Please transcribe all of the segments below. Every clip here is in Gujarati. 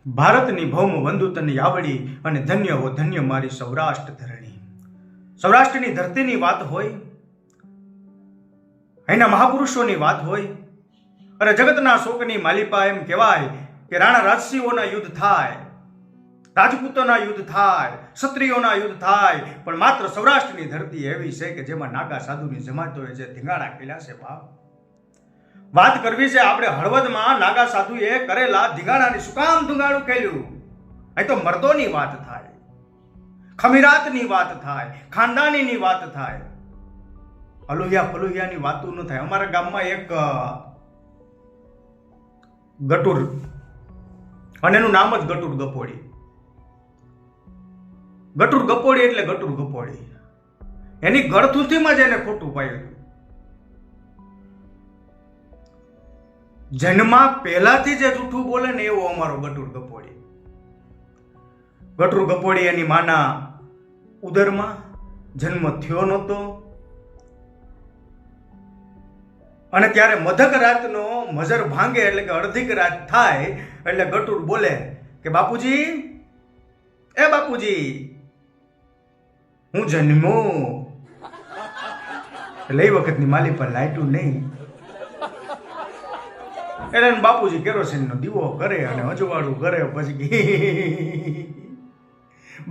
ભારતની ભૌમ બંધુ તને આવડી અને ધન્ય હો ધન્ય મારી સૌરાષ્ટ્ર ધરણી. સૌરાષ્ટ્રની ધરતીની વાત હોય, અહીંના મહાપુરુષોની વાત હોય, અને જગતના શોકની માલિપા એમ કહેવાય કે રાણા રાજસીઓના યુદ્ધ થાય, રાજપૂતોના યુદ્ધ થાય, ક્ષત્રિયોના યુદ્ધ થાય, પણ માત્ર સૌરાષ્ટ્રની ધરતી એવી છે કે જેમાં નાગા સાધુની જમાતોએ જે ધીંગાણા ખેલ્યા છે. બાપ, વાત કરવી છે આપણે હળવદમાં નાગા સાધુએ કરેલા ધીંગાણાની શું કામ ધીંગાણું ખેલ્યું. અહીં તો મર્દોની વાત થાય, ખમીરાતની વાત થાય, ખાનદાનીની વાત થાય, અલુહિયા પલુહિયાની વાતો ન થાય. અમારા ગામમાં એક ગટુર, અને એનું નામ જ ગટુર ગપોડી. ગટુર ગપોડી એટલે ગટુર ગપોડી. એની ગળથુથીમાં જ એને ખોટું પાયું. જન્મમાં પહેલાથી જે જૂઠું બોલે ને એવો અમારો ગટુર ગપોડી. ગટુર ગપોડી એની માના ઉદરમાં જન્મ થયો નહોતો, અને ત્યારે મધક રાતનો મજર ભાંગે એટલે કે અડધીક રાત થાય એટલે ગટુર બોલે કે બાપુજી, એ બાપુજી, હું જન્મો. એટલે એ વખતની માલી પર લાઈટું નહીં, એટલે બાપુજી કેરોસીનનો દીવો કરે અને અજવાળું કરે. પછી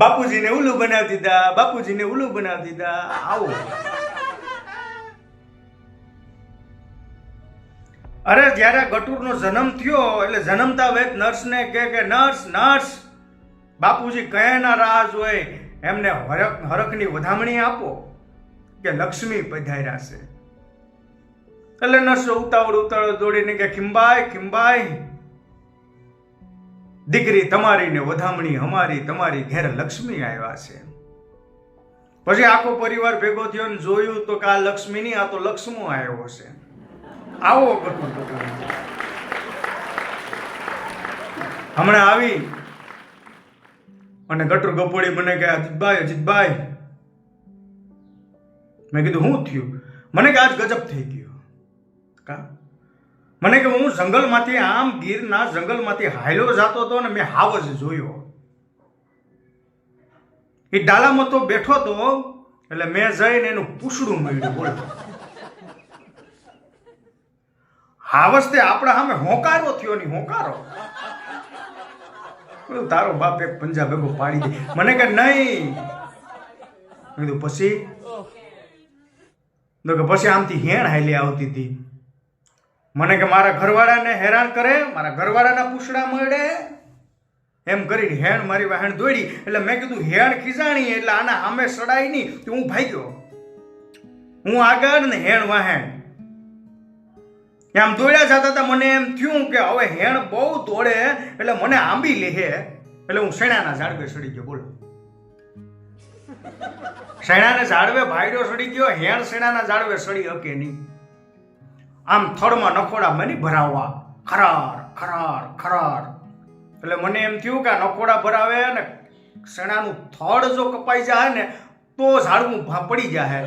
બાપુજીને ઉલું બનાવી દીધા, બાપુજીને ઉલું બનાવી દીધા. આવો અરે જ્યારે ગટુરનો જન્મ થયો એટલે જન્મતા વેત નર્સને કે નર્સ નર્સ, બાપુજી કયાના રાહ જોય, એમને હરખની વધામણી આપો કે લક્ષ્મી પધાર્યા છે. એટલે નર્સો ઉતાવળ દોડીને કે ખીમબાઈ ખીમબાઈ, દીકરી તમારી ને વધામણી અમારી, તમારી ઘેર લક્ષ્મી આવ્યા છે. પછી આખો પરિવાર ભેગો થયો ને જોયું તો કે આ લક્ષ્મી નહીં, આ તો લક્ષ્મો આવ્યો છે. આવો ગટુર હમણાં આવી અને ગટુર ગપોડી મને કે અજીતભાઈ અજીતભાઈ, મેં કીધું શું થયું? મને કે આજ ગજબ થઈ ગયો. કા? મને કે હું જંગલમાંથી, આમ ગીરના જંગલમાંથી હાયલો જતો હતો ને મેં હાવજ જોયો. એ ડાલામાં તો બેઠો હતો એટલે મેં જઈને એનું પૂછડું મળ્યું. બોલો, હાવજ તે આપણા સામે હોંકારો થયો ની હોંકારો. તારો બાપ એક પંજા ભેગો પાડી દે. મને કે નહીં. કીધું પછી? પછી આમથી હેણ હાલી આવતી હતી. મને કે મારા ઘરવાળાને હેરાન કરે, મારા ઘરવાળાના પૂછડા મળે એમ કરીને હેણ મારી વાહણ દોડી. એટલે મેં કીધું હેણ ખીજાણી એટલે આના સામે સડાય નહીં. હું ભાગ્યો, હું આગળ ને હેણ વાહણ આમ દોડ્યા જતા હતા. મને એમ થયું કે હવે હેણ બહુ દોડે એટલે મને આંબી લે. એટલે હું શેણાના ઝાડવે સડી ગયો. બોલો, શેણાના ઝાડવે ભાઈડો સડી ગયો, હેણ શેણાના ઝાડવે સડી શકે નહીં. આમ થડમાં નખોડા મને ભરાવવા, ખરાર ખરાર ખરાર. એટલે મને એમ થયું કે આ નખોડા ભરાવે અને શેણાનું થડ જો કપાઈ જાય ને તો ઝાડવું પડી જાય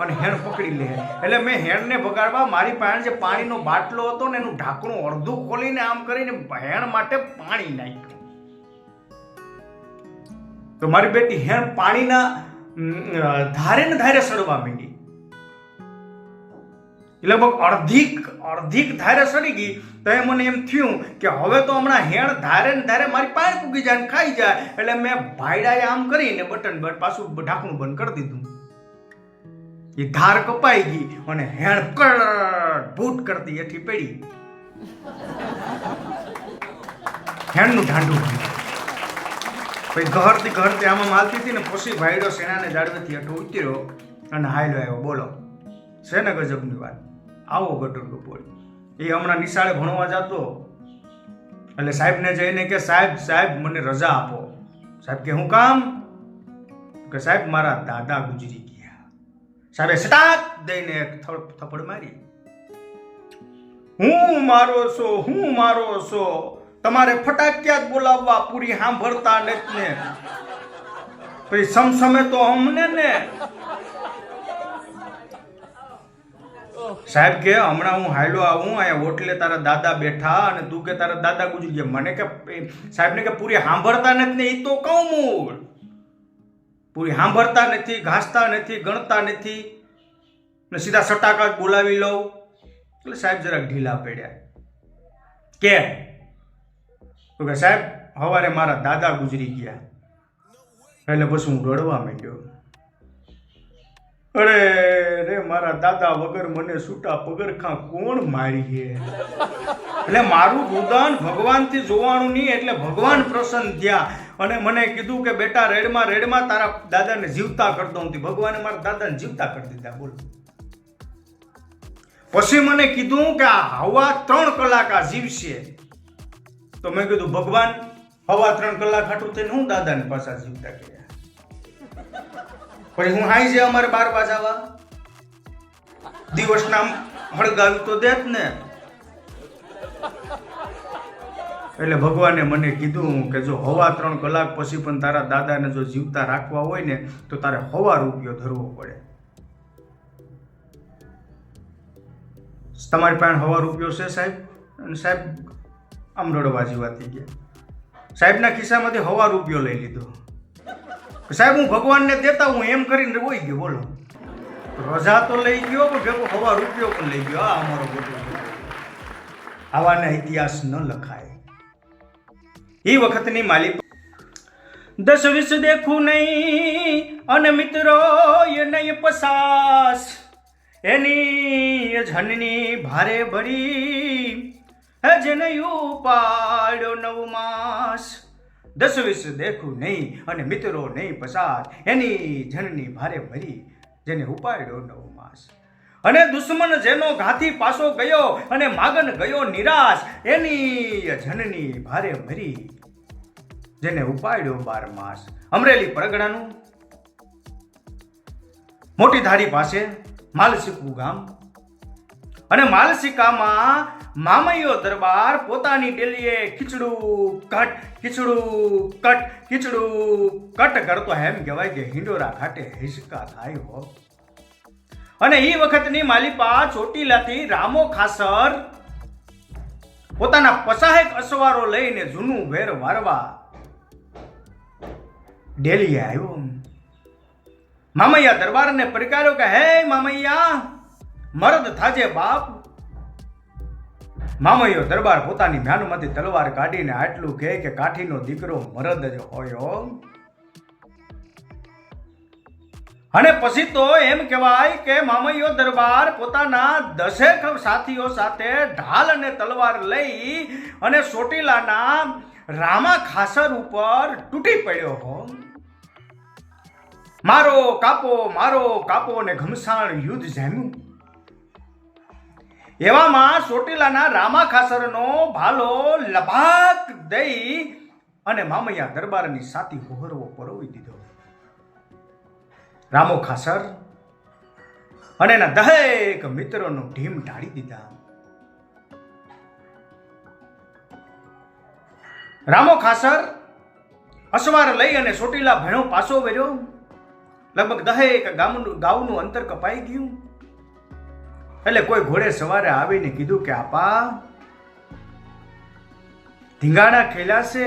અને હેણ પકડી લે. એટલે મેં હેણને ભગાડવા મારી પાસે જે પાણીનો બાટલો હતો ને એનું ઢાંકણું અડધું ખોલીને આમ કરીને હેણ માટે પાણી નાખ્યું. તો મારી બેટી હેણ પાણીના ધારે ને ધારે સડવા માંડી. લગભગ અડધીક ધારે સડી ગઈ. તો એ મને એમ થયું કે હવે તો હમણાં હેણ ધારે ને ધારે મારી પાસે પૂગી જાય ને ખાઈ જાય. એટલે મેં ભાઈડાએ આમ કરીને બટન પાછું ઢાંકણું બંધ કરી દીધું. એ ધાર કપાઈ ગઈ અને હેણ ભૂટ કરતી એઠી પડી. હેણનું ઢાંડું પછી ઘરતી આમાં માલતી હતી ને પછી ભાઈડો શેણાને ઝાડવેથી હેઠો ઉતર્યો અને હાયલો આવ્યો. બોલો, છે ને ગજબની વાત. આવો ગટુર ગપોડી. એ હમણાં નિશાળે ભણવા જતો એટલે સાહેબને જઈને કે સાહેબ સાહેબ મને રજા આપો. સાહેબ કે હું કામ? કે સાહેબ મારા દાદા ગુજરી ગયા. સાહેબે સટાક દઈને એક થપ્પડ મારી. હું મારો છો, તમારે ફટાકિયા જ બોલાવવા, પૂરી સાંભળતા નથી ને. પછી સમસમે તો અમને ને સાહેબ કે હમણાં હું હાયલો આવું અહીંયા ઓટલે તારા દાદા બેઠા અને તું કે તારા દાદા ગુજરી ગયા. મને કે સાહેબને કે પૂરી સાંભળતા નથી ને એ તો કહું મૂળ પૂરી સાંભળતા નથી, ઘાસતા નથી, ગણતા નથી ને સીધા સટાકા બોલાવી લઉં. એટલે સાહેબ જરાક ઢીલા પડ્યા. કે સાહેબ સવારે મારા દાદા ગુજરી ગયા. એટલે પછી હું રડવા માંડ્યો. અરે રે મારા દાદા વગર મને છૂટા પગરખા કોણ મારી? એટલે મારું રુદન ભગવાનથી જોવાનું નહીં. એટલે ભગવાન પ્રસન્ન થયા અને મને કીધું કે બેટા રેડમાં તારા દાદાને જીવતા કરી દઉં. ભગવાને મારા દાદાને જીવતા કરી દીધા. બોલો. પછી મને કીધું કે આ હવા 3 કલાક આ જીવશે. તો મેં કીધું ભગવાન હવા 3 કલાક હાટું થઈને હું દાદાને પાછા જીવતા કર્યા. પછી હું હાઈ છે અમારે 12 વાજાવા દિવસના હળગાવી તો દેત ને. એટલે ભગવાને મને કીધું કે જો હવા 3 કલાક પછી પણ તારા દાદાને જો જીવતા રાખવા હોય ને તો તારે 1.5 રૂપિયો ધરવો પડે. તમારી પાસે 1.5 રૂપિયો છે સાહેબ? અને સાહેબ આમ રડવા જેવા થઈ ગયા. સાહેબના ખિસ્સામાંથી 1.5 રૂપિયો લઈ લીધો. સાહેબ હું ભગવાનને દેતા હું એમ કરીને વહી ગયો. બોલો. રજા તો લઈ ગયો પણ ભેગો 1.5 રૂપિયો પણ લઈ ગયો. આ અમારો ગોટો. આવાના ઇતિહાસ ન લખાય. એ વખતની માલિક 10-20 દેખું નહીં અને મિત્રો એ નહીં પસાસ એની જનની ભારે ભરી હે જેને ઉપાડ્યો 9 માસ. 10-20 દેખું નહીં અને મિત્રો નહીં પસાર એની જનની ભારે ભરી જેને ઉપાડ્યો 9 માસ. અને દુશ્મન જેનો ઘાથી પાસો ગયો અને માગન ગયો નિરાશ એની જનની ભારે ભરી જેને ઉપાડ્યો 12 માસ. અમરેલી પરગણાનું મોટી ધારી પાસે માલસીકું ગામ. અને માલસીકામાં મામૈયો દરબાર પોતાની ડેલીએ ખીચડું કટ કરતો એમ કહેવાય કે હિંડોરા ઘાટે હિસકા થાય હો. અને એ વખતની માલિપા ચોટીલાથી રામો ખાસર પોતાના 50 અસવારો લઈને જૂનું વેર વારવા ડેલીએ આવ્યો. મામૈયા દરબારને પડકાર્યો કે હે મામૈયા મરદ થાજે બાપ. મામૈયો દરબાર પોતાની મ્યાનમાંથી તલવાર કાઢીને આટલું કહે કે કાઠીનો દીકરો મરદ જ હોય. અને પછી તો એમ કહેવાય કે મામૈયો દરબાર પોતાના 10 સાથીઓ સાથે ઢાલ અને તલવાર લઈ અને ચોટીલાના રામા ખાસર ઉપર તૂટી પડ્યો હો. મારો કાપો ને ઘમસાણ યુદ્ધ જામ્યું. એવામાં ચોટીલાના રામા ખાસરનો ભાલો લબાક દઈ અને મામૈયા દરબારની સાથી હોહરવો પરોવી દીધો. રામો ખાસર અને એના 10 મિત્રોનો ઢીમ ઢાળી દીધા. રામો ખાસર અસવાર લઈ અને ચોટીલા ભેણો પાછો વર્યો. લગભગ 10 ગાઉનું અંતર કપાઈ ગયું. એટલે કોઈ ઘોડે સવારે આવીને કીધું કે આપા ધીંગાણા ખેલ્યા છે,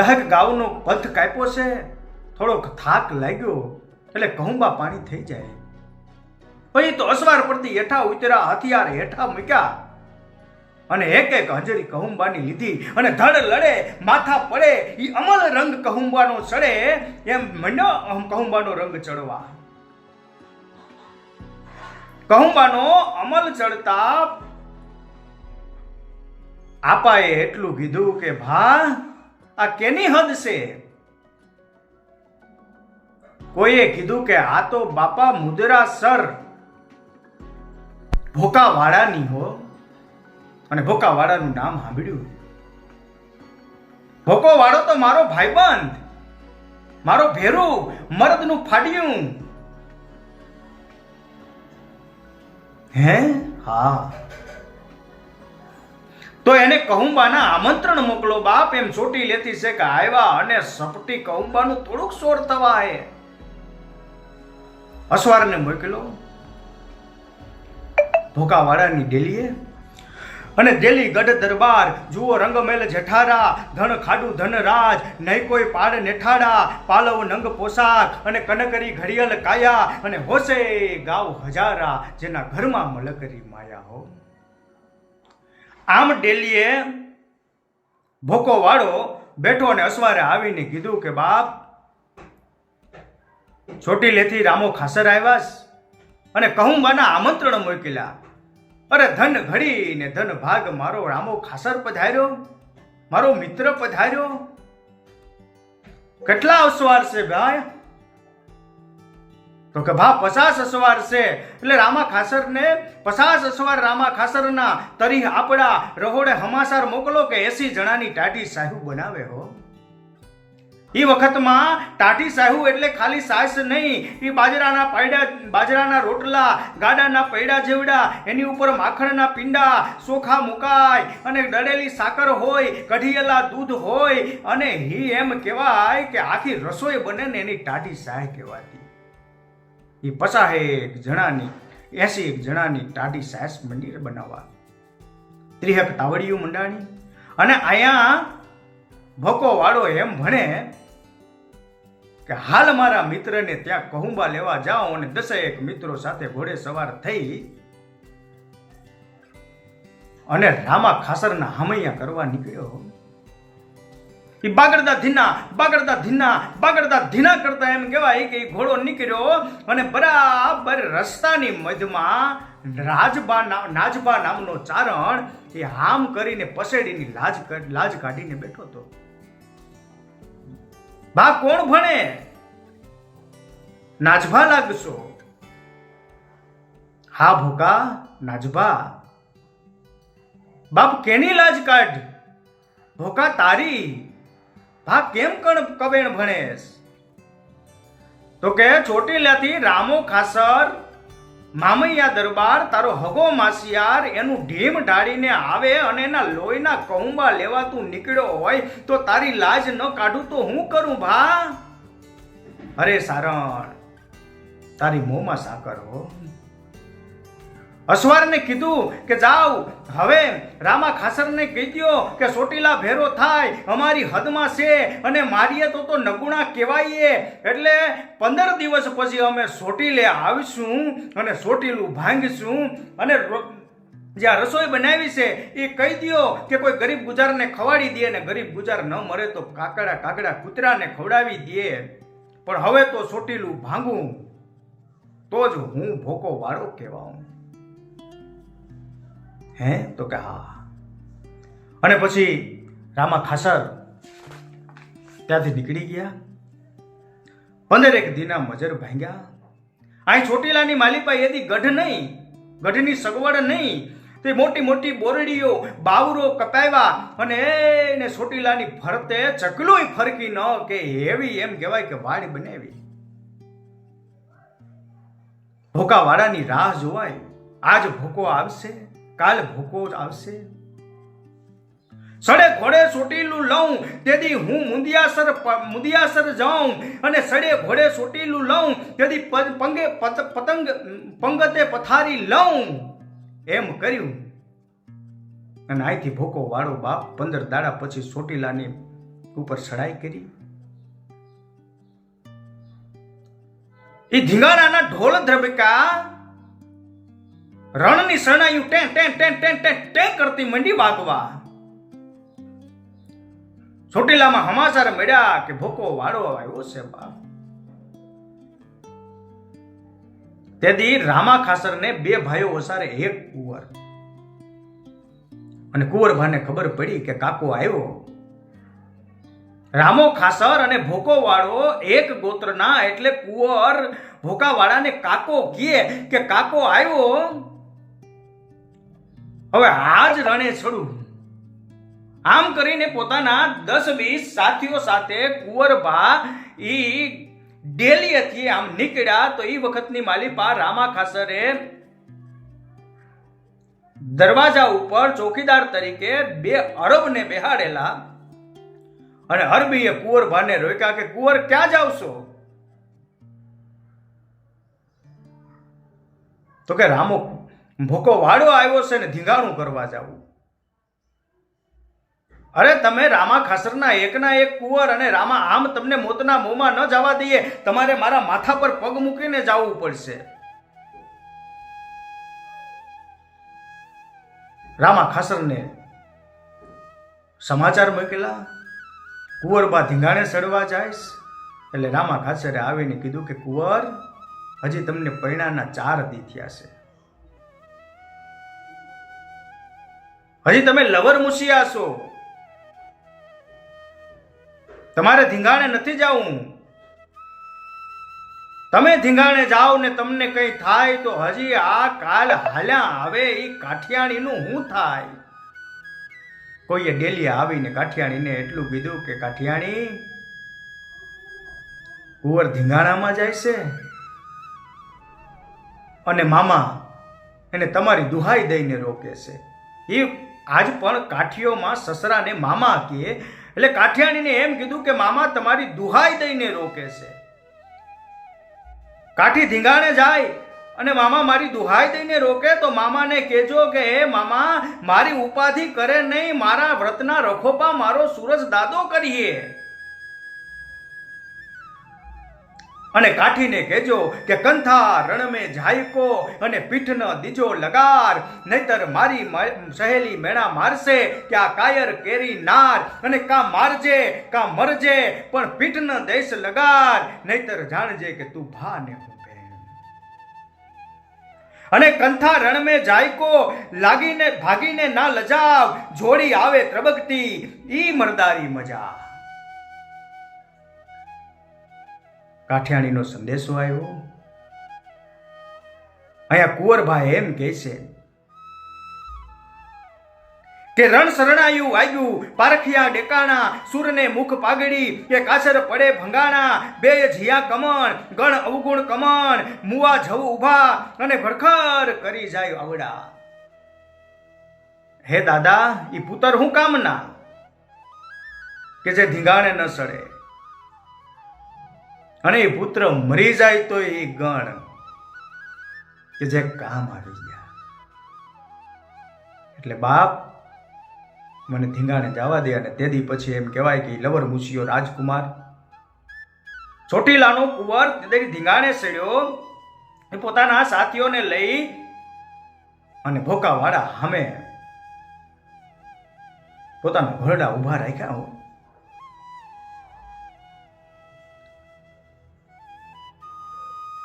10 ગાઉનો પથ કાપ્યો છે, થોડોક થાક લાગ્યો એટલે કહુંબા પાણી થઈ જાય. પછી તો અસવાર પરથી હેઠા ઉતર્યા, હથિયાર હેઠા મૂક્યા અને એક હજરી કહુંબાની લીધી અને ધડ લડે માથા પડે ઈ અમલ રંગ કહુંબાનો ચડે એમ મંડ્યો કહુંબાનો રંગ ચડવા. કહુંબાનો અમલ ચડતા આપાએ એટલું કીધું કે ભા આ કેની હદ છે? કોઈએ કીધું કે આ તો બાપા મુદરાસર ભોકાવાડાની હો. અને ભોકાવાડાનું નામ સાંભળ્યું? ભોકોવાડો તો મારો ભાઈબંધ, મારો ભેરું, મરદનું ફાડ્યું. હે? હા. તો એને કહુંબાના આમંત્રણ મોકલો બાપ. એમ ચોટી લેતી છે કે આવ્યા અને સપટી કહુંબાનું થોડુંક સોર થવા હે. અસવારને મોકલો ભોકાવાડાની ડેલીએ. અને ડેલી ગઢ દરબાર જુઓ રંગમેલ જેઠારા, ધન ખાડું ધન રાજ, નહીં કોઈ પાડ નેઠાડા, પાલવ નંગ પોશાક અને કનકરી ઘડિયલ કાયા, અને હોશે ગાવ હજારા, જેના ઘરમાં મલકરી માયા હો. આમ ડેલીએ ભોકો વાળો બેઠો અને અસવારે આવીને કીધું કે બાપ, ચોટીલેથી રામો ખાસર આવ્યા અને કહુંબાના આમંત્રણ મોકલ્યા. અરે ધન ઘડી ને ધન ભાગ મારો રામો ખાસર પધાર્યો, મારો મિત્ર પધાર્યો. કેટલા અસવાર છે ભાઈ? તો કે ભા 50 અસવાર છે. એટલે રામા ખાસર ને 50 અસવાર રામા ખાસર ના તરી આપડા રહોડે હમાસાર મોકલો કે 80 જણાની ટાટી સાહુ બનાવે હો. એ વખતમાં ટાટી સાહુ એટલે ખાલી સાસ નહીં, એ બાજરાના પૈડા, બાજરાના રોટલા, ગાડાના પૈડા જેવડા, એની ઉપર માખણના પીંડા, ચોખા મુકાય અને દળેલી સાકર હોય, કઢિયેલા દૂધ હોય, અને હી એમ કહેવાય કે આખી રસોઈ બને ને એની ટાટી સાહ કહેવાતી. એ 50 જણાની 80 જણાની ટાટી સાસ મંદિર બનાવવા, 30 તાવડીઓ મંડાણી. અને અહીંયા ભોકો વાળો એમ ભણે કે હાલ મારા મિત્રને ત્યાં કહુંબા લેવા જાઓ, અને 10 મિત્રો સાથે ઘોડે સવાર થઈ અને રામા ખાસરના હમૈયા કરવા નીકળ્યો. એ બાગડદા ધીના કરતા એમ કહેવાય કે ઘોડો નીકળ્યો અને બરાબર રસ્તાની મધ્યમાં નાજબા નામનો ચારણ એ હામ કરીને પસેડીની લાજ કાઢીને બેઠો હતો. બા કોણ ભણે? નાજભા લાગશો. હા ભોકા નાજભા. બાપ કેની લાજ કાઢ? ભોકા તારી. ભા કેમ કવેણ ભણેશ? તો કે ચોટીલાથી રામો ખાસર મામૈયા દરબાર તારો હગો માસિયાર એનું ઢીમ ઢાળીને આવે અને એના લોહીના કહુંબા લેવા તું નીકળ્યો હોય તો તારી લાજ ન કાઢું તો હું કરું ભા? અરે સારણ, તારી મોંમાં સાકર હો. અસવારને કીધું કે જાઓ હવે રામા ખાસરને કહી દો કે ચોટીલા ભેરો થાય, અમારી હદમાં છે અને મારીએ તો નગુણા કહેવાય. એટલે 15 દિવસ પછી અમે ચોટીલે આવીશું અને ચોટીલું ભાંગીશું, અને જ્યાં રસોઈ બનાવી છે એ કહી દો કે કોઈ ગરીબ ગુજારને ખવાડી દે, અને ગરીબ ગુજાર ન મરે તો કાગડા કૂતરાને ખવડાવી દે. પણ હવે તો ચોટીલું ભાંગું તો જ હું ભોકો વાળો કહેવાઉં. હે? તો કે હા. અને પછી રામા ખાસર ત્યાંથી નીકળી ગયા. 15 દિના મજર ભાંગ્યા. અહીં ચોટીલાની માલિપાઈ એથી ગઢ નહીં, ગઢની સગવડ નહીં, તે મોટી મોટી બોરડીઓ બાવરો કપાવ્યા અને એને ચોટીલાની ફરતે ચકલોય ફરકી ન કે એવી એમ કહેવાય કે વાડ બનાવી. ભોકાવાડાની રાહ જોવાય. આજ ભોકો આવશે, કાલ ભોકો આવશે. સડે ઘોડે ચોટીલું લઉં તેથી હું મુંદિયાસર જાઉં, અને સડે ઘોડે ચોટીલું લઉં તેથી પંગતે પથારી લઉં. એમ કર્યું અને અહીંથી ભોકો વાળો બાપ 15 દાડા પછી ચોટીલાની ઉપર ચડાઈ કરી. એ ધીંગાણાના ઢોલ ધ્રબકા રણની શરણાઈયું ટેં ટેં ટેં ટેં ટેં ટેં કરતી મંડી વાગવા. ચોટીલામાં હમાસાર મળ્યા કે ભોકો વાળો આવ્યો છે બાપ. તેથી રામા ખાસરને 2 ભાઈઓ વસારે એક કુંવર, અને કુંવરભાને ખબર પડી કે કાકો આવ્યો. રામો ખાસર અને ભોકો વાળો એક ગોત્રના, એટલે કુંવર ભોકાવાળાને કાકો કહે કે કાકો આવ્યો. હવે આજ રણે છોડું. આમ કરીને પોતાના 10-20 સાથીઓ સાથે કુંવરભા ઈ ડેલીએથી આમ નીકળ્યા. તો એ વખતની માલિપા રામા ખાસરે દરવાજા ઉપર ચોકીદાર તરીકે 2 અરબને બેહાડેલા, અને અરબીએ કુંવરભાને રોક્યા કે કુંવર ક્યાં જાવ છો? તો કે રામો ભોકો વાળો આવ્યો છે ને ધીંગાણું કરવા જાવું. અરે તમે રામા ખાસરના એકના એક કુંવર અને રામા આમ તમને મોતના મોંમાં ન જવા દઈએ. તમારે મારા માથા પર પગ મૂકીને જવું પડશે. રામા ખાસરને સમાચાર મોકલા, કુંવરબા ધીંગાણે સડવા જાય. એટલે રામા ખાસરે આવીને કીધું કે કુંવર, હજી તમને પરણાના 4 દી થયા છે, હજી તમે લવર મુસિયા છો, તમારે ધીંગાણે નથી જાવું. તમે ધીંગાણે જાઓ ને તમને કઈ થાય તો હજી આ કાલ હાલ્યા આવે એ કાઠિયાણીનું શું થાય? કોઈએ ડેલિયા આવીને કાઠિયાણીને એટલું કીધું કે કાઠિયાણી, કુંવર ધીંગાણામાં જાય છે અને મામા એને તમારી દુહાઈ દઈને રોકે છે. એ આજ પણ કાઠીઓમાં સસરાને મામા કહે. એટલે કાઠિયાણીને એમ કીધું કે મામા તમારી દુહાઈ દઈને રોકે છે. કાઠી ધીંગાણે જાય અને મામા મારી દુહાઈ દઈને રોકે તો મામાને કહેજો કે હે મામા, મારી ઉપાધિ કરે નહીં, મારા વ્રતના રખોપા મારો સૂરજ દાદો કરીએ. અને કાઠીને કહેજો કે કંથા રણ મેં જાયકો અને પીઠ ન દીજો લગાર, નહીતર મારી સહેલી મેણા મારશે કે આ કાયર કેરી નાર, અને કા મારજે કા મરજે પણ પીઠ ન દેશ લગાર, નહીતર જાણજે કે તું ભા ને હું બેન. અને કંથા રણ મેં જાયકો લાગીને ભાગીને ના લજાવ, જોડી આવે ત્રબકતી ઈ મરદારી મજા. કાઠિયાણીનો સંદેશો આવ્યો. અહીંયા કુંવરભાઈ એમ કહે છે કે રણ શરણાયું આવ્યું, પારખિયા ડેકાણા, સુરને મુખ પાગડી, કે કાસર પડે ભંગાણા, બે જીયા કમણ, ગણ અવગુણ કમણ, મુવા જવ ઉભા અને ભરખર કરી જાય આવડા. હે દાદા, ઈ પુત્ર હું કામના કે જે ધીંગાણે ન સડે, અને એ પુત્ર મરી જાય તો એ ગણ કે જે કામ આવી ગયા. એટલે બાપ મને ધીંગાણે જવા દે. અને તેદી પછી એમ કહેવાય કે લવર મુસિયો રાજકુમાર ચોટીલાનો કુંવર ધીંગાણે સડ્યો. એ પોતાના સાથીઓને લઈ અને ભોકાવાળા સામે પોતાના ઘોડા ઉભા રાખ્યા.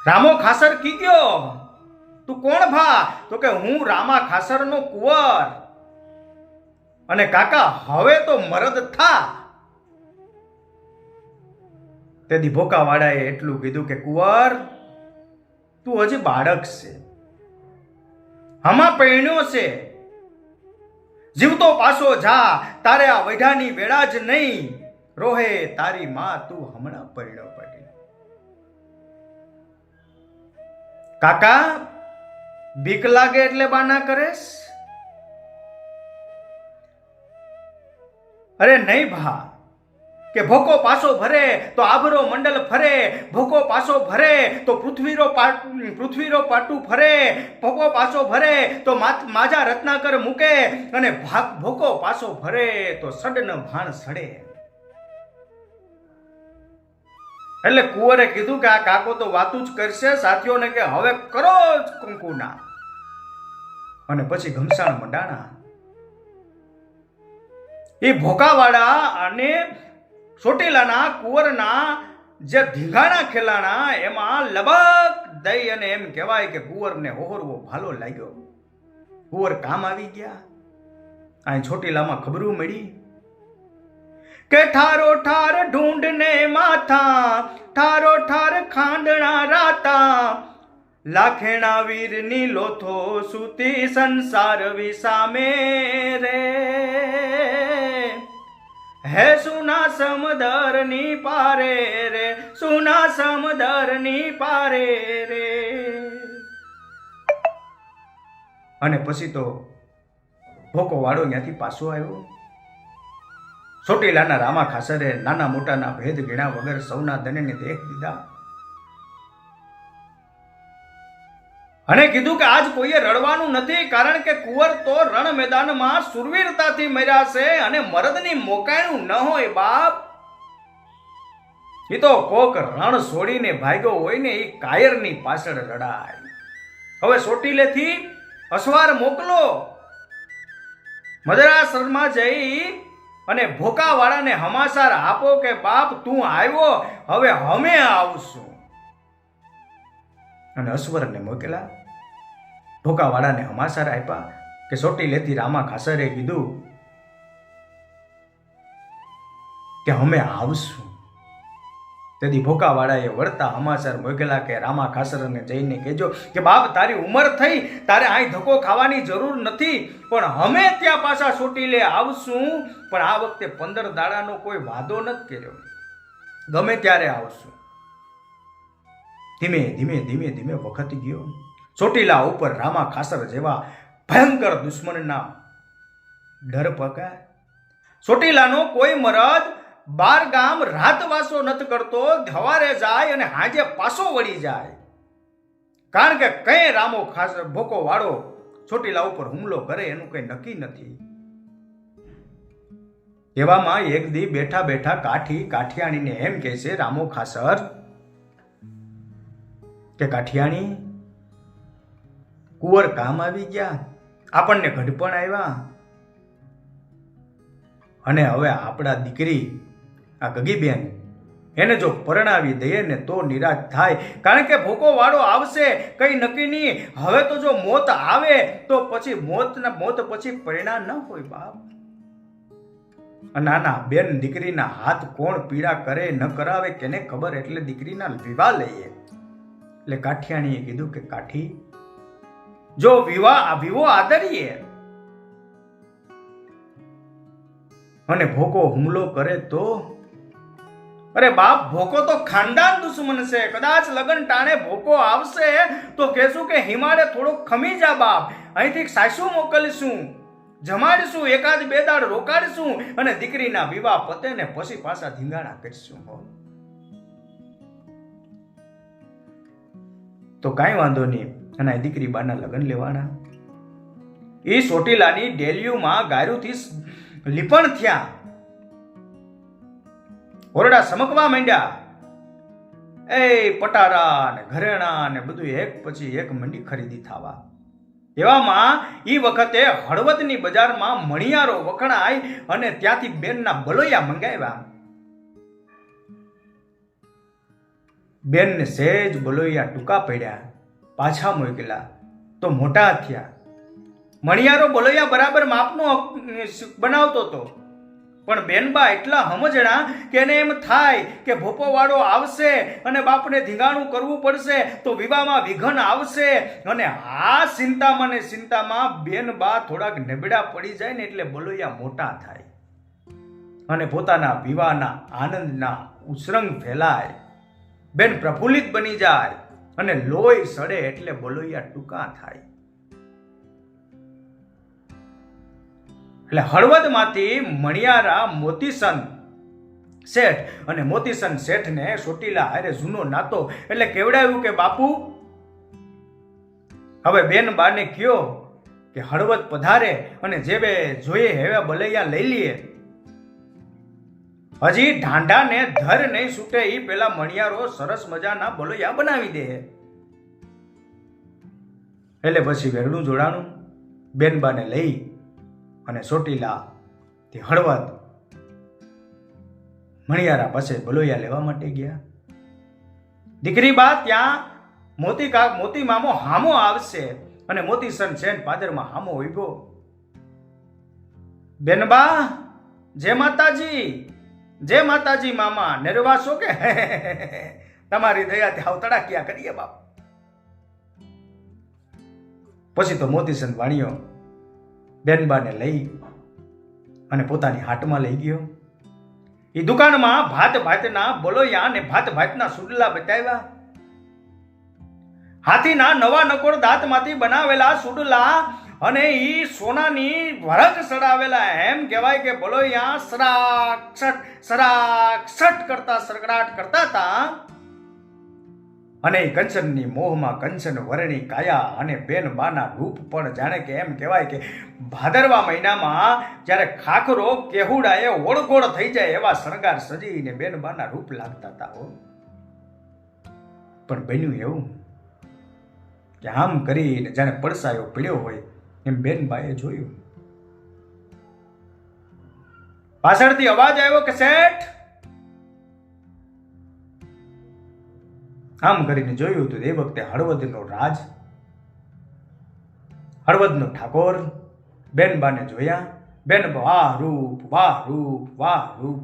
રામો ખાસર કી ગયો, તું કોણ ભા? તો કે હું રામા ખાસરનો કુંવર. અને કાકા હવે તો મરદ થા. તેથી ભોકાવાળાએ એટલું કીધું કે કુંવર, તું હજી બાળક છે, હમા પૈણ્યો છે, જીવતો પાછો જા, તારે આ વૈઢાની વેળા જ નહીં રોહે તારી માં, તું હમણાં પૈણ્યો પડી. કાકા બીક લાગે એટલે બાના કરેશ? અરે નહીં ભા, કે ભોકો પાછો ભરે તો આભરો મંડલ ફરે, ભોકો પાછો ભરે તો પૃથ્વીરો પાટું ફરે, ભોકો પાછો ભરે તો માજા રત્નાકર મૂકે, અને ભોકો પાછો ભરે તો સડન ભાણ સડે. એટલે કુંવરે કીધું કે આ કાકો તો વાતું જ કરશે. સાથીઓને કે હવે કરો જ કંકુના. અને પછી ઘમસાણ મંડાણા. એ ભોકાવાળા અને ચોટીલાના કુંવરના જે ધીંગાણા ખેલાણા એમાં લબક દઈ અને એમ કહેવાય કે કુંવરને હોહરવો ભાલો લાગ્યો. કુંવર કામ આવી ગયા. અહીં ચોટીલામાં ખબરું મળી કે ઠારો ઠાર ઢૂંઢને માથા, ઠારો ઠાર ખાંડણા રાતા, લાખેણા વીરની લોથો સૂતી સંસાર વિસામે રે, હે સુના સમદરની પારે રે, સુના સમદરની પારે રે. અને પછી તો ભોકો વાળો ત્યાંથી પાછો આવ્યો. ચોટીલાના રામા ખાસરે નાના મોટાના ભેદ ગીણા વગર સૌના ધનેને દેખ દીધા. અને કીધું કે આજ કોઈએ રડવાનું નથી, કારણ કે કુંવર તો રણ મેદાનમાં સુરવીરતાથી મર્યા છે અને મરદની મોકાણું ન હોય બાપ. એ તો કોક રણ છોડીને ભાગ્યો હોય ને એ કાયરની પાછળ રડાય. હવે ચોટીલેથી અસવાર મોકલો, મદ્રાસરમાં જઈ અને ભોકાવાળાને હમાસાર આપો કે બાપ તું આવ્યો, હવે અમે આવશું. અને અસવરને મોકલા. ભોકાવાળાને હમાસાર આપ્યા કે ચોટીલેથી રામા ખાસરે કીધું કે અમે આવશું. તેથી ભોકાવાળાએ વળતા હમાસર મોકલા કે રામા ખાસરને જઈને કહેજો કે બાપ તારી ઉંમર થઈ, તારે અહીં ધક્કો ખાવાની જરૂર નથી, પણ અમે ત્યાં પાછા ચોટીલે આવશું, પણ આ વખતે 15 દાડાનો કોઈ વાદો નથી કર્યો, ગમે ત્યારે આવશું. ધીમે ધીમે ધીમે ધીમે વખત ગયો. ચોટીલા ઉપર રામા ખાસર જેવા ભયંકર દુશ્મનના ડર પકાય. ચોટીલાનો કોઈ મરદ 12 ગામ રાતવાસો નથી કરતો, સવારે જાય અને હાજે પાછો વળી જાય, કારણ કે કઈ રામો ખાસ ભોકો વાળો ચોટીલા ઉપર હુમલો કરે એનું કઈ નક્કી નથી. એવામાં એક દી બેઠા બેઠા કાઠિયાણીને એમ કહે છે રામો ખાસર કે કાઠિયાણી, કુંવર કામ આવી ગયા, આપણને ઘડપણ આવ્યા, અને હવે આપણા દીકરી આ ગગીબેન એને જો પરણાવી દઈએ ને તો નિરાશ થાય, કારણ કે ભોકો વાળો આવશે કઈ નક્કી નહીં. હવે તો જો મોત આવે તો પછી મોત પછી પરિણામ ન હોય બાપ. નાના બેન દીકરીના હાથ કોણ પીડા કરે ન કરાવે કેને ખબર, એટલે દીકરીના વિવાહ લઈએ. એટલે કાઠિયાણીએ કીધું કે કાઠી, જો વિવો આદરીએ અને ભોકો હુમલો કરે તો, અરે બાપ ભોકો તો ખાનદાન દુશ્મન છે, કદાચ લગન ટાણે ભોકો આવશે તો કહેશું કે હિમાડે થોડોક ખમી જા બાપ, અહીંથી સાસુ મોકલીશું, જમાડીશું, 1-2 દાડ રોકાડીશું અને દીકરીના વિવાહ પતે ને પછી પાછા ધીંગાણા કરીશું. તો કાંઈ વાંધો નહીં, અને દીકરી બાના લગ્ન લેવાના. એ ચોટીલાની ડેલીયુમાં ગાયરુથી લીપણ થયા, ઓરડા સમકવા માંડ્યા, એ પટારા ને ઘરેણા ને બધું એક પછી એક મંડી ખરીદી થવા. એવામાં એ વખતે હળવદની બજારમાં મણિયારો વખણાય અને ત્યાંથી બેનના બલોયા મંગાવ્યા. બેનને સહેજ બલોયા ટૂંકા પડ્યા, પાછા મોકલા તો મોટા થયા. મણિયારો બલોયા બરાબર માપનો બનાવતો હતો, પણ બેનબા એટલા સમજણા કે એને એમ થાય કે ભોપો વાળો આવશે અને બાપને ધીંગાણું કરવું પડશે તો વિવાહમાં વિઘન આવશે, અને આ ચિંતામાં બેનબા થોડાક નબળા પડી જાય ને એટલે બલોયા મોટા થાય અને પોતાના વિવાહના આનંદના ઉછરંગ ફેલાય. બેન પ્રફુલ્લિત બની જાય અને લોહી સડે એટલે બલોયા ટૂંકા થાય. એટલે હળવદમાંથી મણિયારા મોતીસન શેઠ, અને મોતીસન શેઠને ચોટીલા હારે જૂનો નાતો એટલે કેવડાવ્યું કે બાપુ હવે બેન બાને કયો કે હળવદ પધારે અને જે બે જોઈએ હેવા બલૈયા લઈ લઈએ. હજી ઢાંઢાને ધર નહીં છૂટે એ પેલા મણિયારો સરસ મજાના બલોયા બનાવી દે. એટલે પછી વેરણું જોડાણું, બેનબાને લઈ અને ચોટીલા તે હળવદ મણિયારા પાસે બલોયા લેવા માટે ગયા. દીકરી બા ત્યાં મોતી મામો હામો આવશે અને મોતીસન સેન પાદરમાં હામો ઉભો. બેનબા જય માતાજી મામા, નિર્વાસો કે તમારી દયાથી હાવ તડાક્યા કરીએ બાપ. પછી તો મોતીસન વાણિયો બેનબાને લઈ અને પોતાની હાટમાં લઈ ગયો. એ દુકાનમાં ભાતના બલોયા અને ભાતના સુડલા બતાવ્યા. હાથીના નવા નકોર દાંતમાંથી બનાવેલા સુડલા અને ઈ સોનાની વરખ સડાવેલા, એમ કહેવાય કે બલોયા સરાક સટ કરતા સરકડાટ કરતા હતા. અને કંચનની મોહમાં કંચન વર્ણી કાયા અને બેન બાના રૂપ પણ જાણે કે એમ કહેવાય કે ભાદરવા મહિનામાં જ્યારે ખાખરો કેહુડાએ ઓળગોળ થઈ જાય એવા શણગાર સજીને બેન બાના રૂપ લાગતા હતા હો. પણ બન્યું એવું કે આમ કરીને જાણે પડસાયો પીડ્યો હોય એમ બેનબાએ જોયું. પાછળથી અવાજ આવ્યો કે શેઠ. આમ કરીને જોયું તો એ વખતે હળવદનો રાજ, હળવદનો ઠાકોર બેનબાને જોયા. બેન વાહ રૂપ વાહ રૂપ વાહ રૂપ.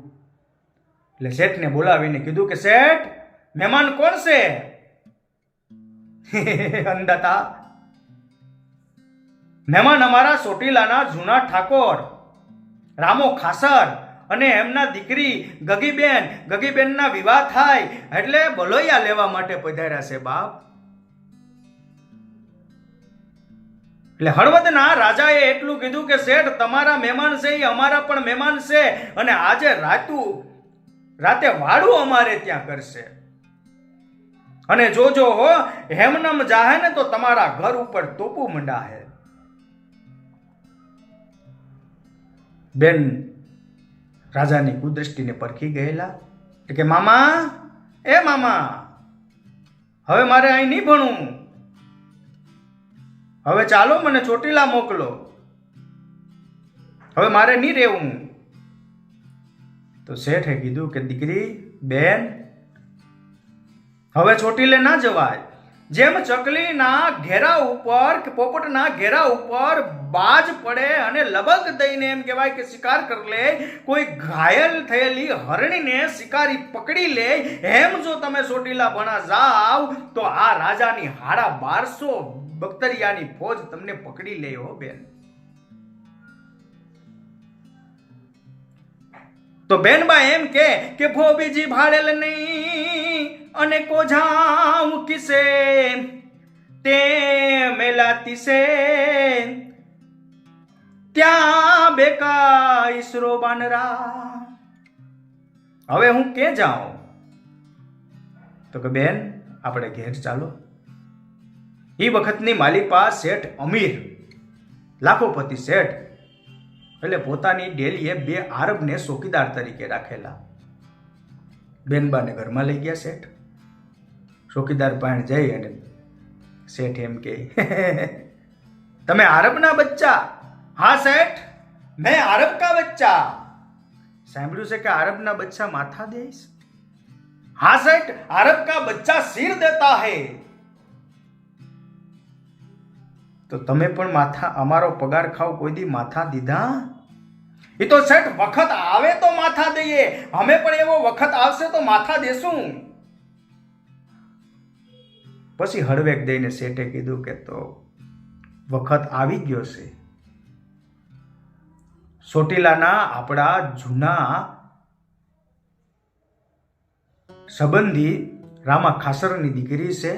એટલે શેઠને બોલાવીને કીધું કે શેઠ મહેમાન કોણ છે? અંદાતા મહેમાન અમારા ચોટીલાના જૂના ઠાકોર રામો ખાસર અને એમના દીકરી ગગીબેનના વિવાહ થાય એટલે બોલોયા લેવા માટે પધાર્યા છે બાપ. એટલે હળવદના રાજાએ એટલું કીધું કે શેઠ તમારા મહેમાન છે એ અમારા પણ મહેમાન છે અને આજે રાતે વાડું અમારે ત્યાં કરશે અને જોજો હો હેમનમ જાહે ને તો તમારા ઘર ઉપર તોપું મંડાહે. બેન રાજાની કુદ્રષ્ટિને પરખી ગયેલા કે મામા એ મામા હવે મારે અહીં નહીં ભણવું, હવે ચાલો મને ચોટીલા મોકલો, હવે મારે નહીં રહેવું. તો શેઠે કીધું કે દીકરી બેન હવે ચોટીલે ના જવાય. જેમ ચકલીના ઘેરા ઉપર કે પોપટના ઘેરા ઉપર બાજ પડે અને લબક દઈને એમ કહેવાય કે શિકાર કરી લે, કોઈ ઘાયલ થયેલી હરણીને શિકારી પકડી લે, એમ જો તમે ચોટીલા ભણા જાવ તો આ રાજાની 1250 બખ્તરિયાની ફોજ તમને પકડી લે હો બેન. તો બેનબા એમ કે ભોબીજી ભાડેલ નહીં અને કોઝાઉ કિસે તે મેલાતી સે ત્યાં બેકા ઈસરો બાનરા. હવે હું કે જાઉં? તો કે બેન આપણે ઘેર ચાલો. એ વખતની માલિપા શેઠ અમીર લાખોપતિ શેઠ એટલે પોતાની ડેલીએ 2 આરબને ચોકીદાર તરીકે રાખેલા. બેનબાને ઘરમાં લઈ ગયા શેઠ. ચોકીદાર પાસે જઈ અને શેઠ એમ કે તમે આરબના બચ્ચા? હા શેઠ મેં આરબ કા બચ્ચા. સાંભળ્યું છે કે આરબના બચ્ચા માથા દેશ? હા શેઠ આરબ કા બચ્ચા સિર દેતા હૈ. તો તમે પણ માથા અમારો પગાર ખાવ કોઈ દી માથા દીધા? એ તો શેઠ વખત આવે તો માથા દઈએ, અમે પણ એવો વખત આવશે તો માથા દેશું. પછી હળવેક દઈને શેઠે કીધું કે તો વખત આવી ગયો છે. ચોટીલાના આપણા જૂના સંબંધી રામા ખાસરની દીકરી છે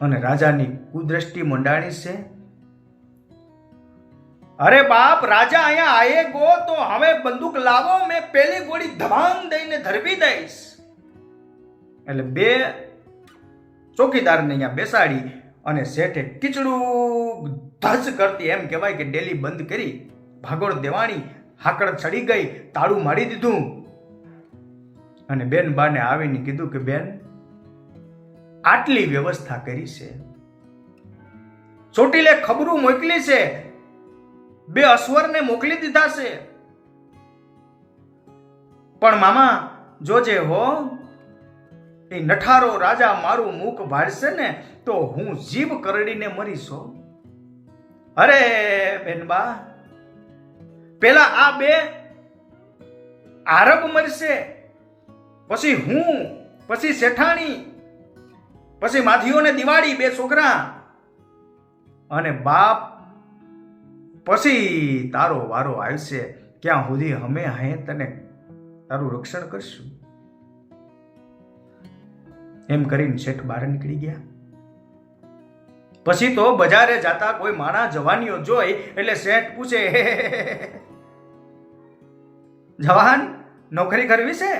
અને રાજાની કુદ્રષ્ટિ મંડાણી છે. અરે બાપ રાજા અહીંયા આયે ગો તો હવે બંદૂક લાવો, મેં પેલી ગોળી ધબાંગ દઈને ધરવી દઈશ. એટલે 2 ચોકીદારને અહીંયા બેસાડી અને શેઠે કીચડું ધસ કરતી એમ કહેવાય કે ડેલી બંધ કરી, ભાગોળ દેવાણી, હાકડ ચડી ગઈ, તાળું મારી દીધું અને બેન બાને આવીને કીધું કે બેન આટલી વ્યવસ્થા કરી છે, ચોટીલે ખબરું મોકલી છે, 2 અશ્વરને મોકલી દીધા છે, પણ મામા જોજે હો એ નઠારો રાજા મારું મુખ ભાડશે ને તો હું જીભ કરડીને મરીશ. અરે બેનબા પેલા આ 2 આરબ મરશે, પછી હું, પછી શેઠાણી, પછી માધીઓને દિવાળી 2 છોકરા અને બાપ, પછી તારો વારો આવશે. ક્યાં સુધી અમે હે તને તારું રક્ષણ કરશું? એમ કરીને શેઠ બહાર નીકળી ગયા. પછી તો બજારે જાતા કોઈ માણા જવાનીઓ જોઈ એટલે શેઠ પૂછે જવાન નોકરી કરવી છે?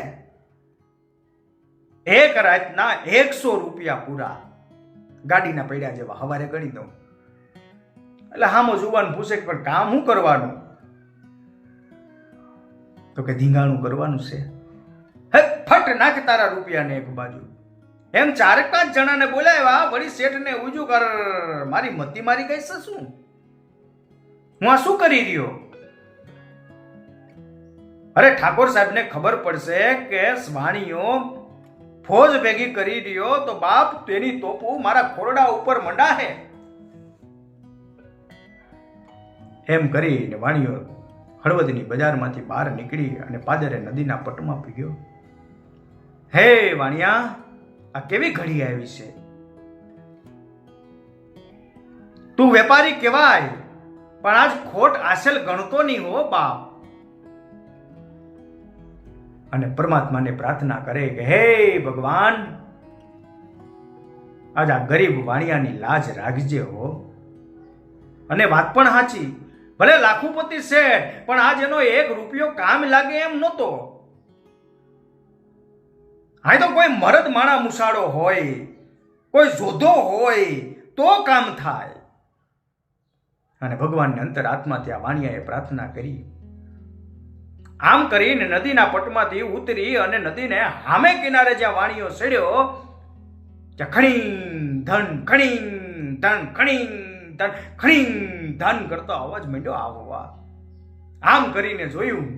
એક રાતના 100 રૂપિયા પૂરા, ગાડીના પૈડા જેવા, હવારે ગણી દઉં. એટલે હામો જુવાન પૂછે કે પણ કામ શું કરવાનું? તો કે ધીંગાણું કરવાનું છે. હે ફટ નાખ તારા રૂપિયાને એક બાજુ. એમ 4-5 જણાને બોલાવ્યા, વળી શેઠને ઉજું કર. મારી મતી મારી ગઈ છે શું? હું આ શું કરી રહ્યો? અરે ઠાકોર સાહેબને ખબર પડશે કે સ્વાણીઓ ફોજ ભેગી કરી રહ્યો તો બાપ તેની તોપું મારા ખોરડા ઉપર મંડાહે. એમ કરીને વાણીઓ હળવદની બજારમાંથી બહાર નીકળી અને પાદરે નદીના પટમાં પીગ્યો. હે વાણિયા, આ કેવી ઘડી આવી છે? તું વેપારી કહેવાય, પણ આજ ખોટ આસેલ ગણતો નહીં હો બાપ. અને પરમાત્માને પ્રાર્થના કરે કે હે ભગવાન, આજ આ ગરીબ વાણિયાની લાજ રાખજે હો. અને વાત પણ સાચી, ભલે લાખોપતિ શેઠ, પણ આજ એનો 1 રૂપિયો કામ લાગે એમ નહોતો. હા તો કોઈ મરદ માણા મુસાડો હોય, કોઈ જોધો હોય તો કામ થાય. અને ભગવાનને અંતર આત્મા ત્યાં વાણિયાએ પ્રાર્થના કરી. આમ કરીને નદીના પટમાંથી ઉતરી અને નદીને હામે કિનારે જ્યાં વાણીઓ સડ્યો ત્યાં ખણી ધન ખણી ધન ખણી ધન ખણી ધન કરતો અવાજ માંડ્યો આવવા. આમ કરીને જોયું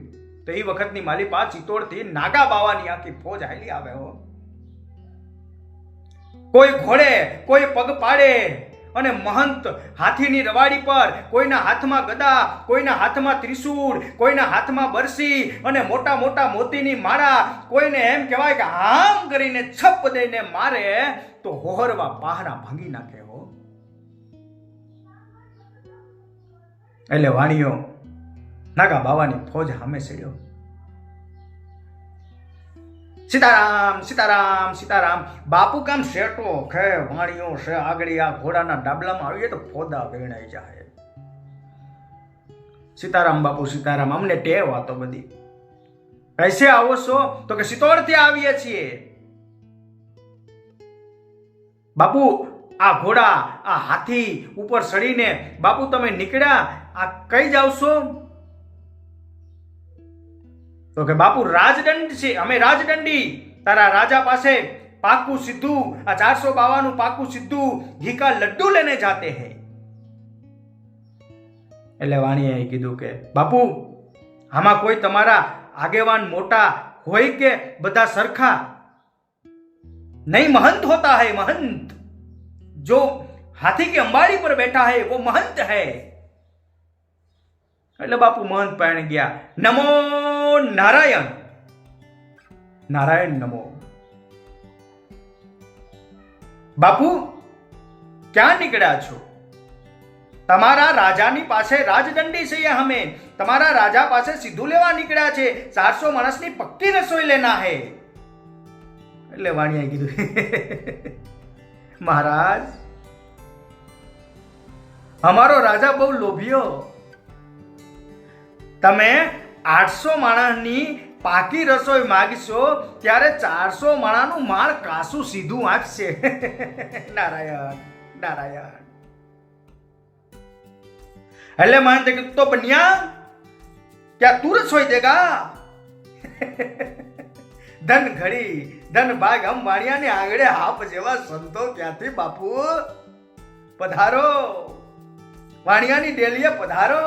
તો એ વખતની માલિપા ચિત્તોડથી નાગા બાવાની આખી ફોજ હાલી આવે હો. કોઈ ઘોડે, કોઈ પગ પાડે, અને મહંત હાથીની રવાડી પર, કોઈના હાથમાં ગદા, કોઈના હાથમાં ત્રિશૂળ, કોઈના હાથમાં બરસી અને મોટા મોટા મોતીની માળા. કોઈને એમ કહેવાય કે આમ કરીને છપ દઈને મારે તો હોહરવા પહારા ભાંગી નાખે હો. એટલે વાણીઓ નાગા બાવાની ફોજ સામે સડ્યો. સીતારામ સીતારામ સીતારામ. બાપુ કામ શેટો ખે વાણીઓ છે આગળ આ ઘોડાના ડાબલામાં આવીએ તો ફોદા વેણાઈ જાય. સીતારામ બાપુ સીતારામ, અમને ટેવ આ તો બધી. કૈસે આવો છો? તો કે સિત્તોડથી આવીએ છીએ. બાપુ આ ઘોડા, આ હાથી ઉપર ચડીને બાપુ તમે નીકળ્યા, આ કઈ જાવ છો? તો કે બાપુ રાજદંડ છે, અમે રાજદંડી. તારા રાજા પાસે પાકું સીધું, આ 452 પાકું સીધું ઘી કા લડ્ડુ લેને જાતે હૈ. એટલે વાણીએ કીધું કે બાપુ આમાં કોઈ તમારા આગેવાન મોટા હોય કે બધા સરખા? નહીં, महंत होता है महंत. जो हाथी की अंबाड़ी पर बैठा है वो महंत है. એટલે બાપુ મહંત પાસે ગયા. નમો નારાયણ, નારાયણ નમો. બાપુ ક્યાં નીકળ્યા છો? તમારા રાજાની પાસે રાજદંડી છે અમે, તમારા રાજા પાસે સીધું લેવા નીકળ્યા છે. 400 માણસની પક્કી રસોઈ લેના હે. એટલે વાણિયાએ કીધું મહારાજ, અમારો રાજા બહુ લોભિયો. તમે 800 માણસની પાકી રસોઈ માંગશો ત્યારે 400 માણસનું માળ કાસું સીધું આપશે. નારાયણ નારાયણ. એટલે માનતે કે તો બન્યા क्या तू रसोई देगा? ધન ઘડી ધન ભાગ હમ વાણિયા ને આંગળે હાપ જેવા સંતો ક્યાંથી બાપુ? પધારો, વાણિયાની ડેલીએ પધારો.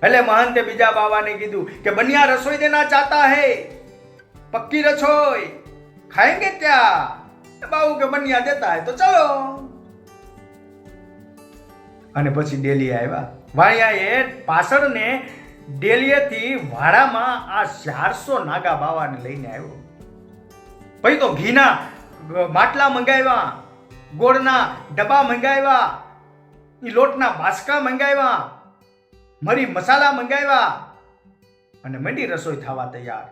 એટલે મહંતે બીજા બાવાને કીધું કે બનિયા રસોઈ દેના ચાહતા હે, પક્કી રસોઈ ખાएंगे क्या? બાબુ કે બનિયા દેતા હે તો ચલો. અને પછી ડેલી આવ્યા. વાણિયાએ પાછળને ડેલીએથી વાડામાં આ 400 નાગા બાવાને લઈને આવ્યો. પછી તો ઘીના માટલા મંગાવ્યા, ગોળના ડબ્બા મંગાવ્યા, લોટના બાસકા મંગાવ્યા, મરી મસાલા મંગાવ્યા અને મંડી રસોઈ થવા તૈયાર.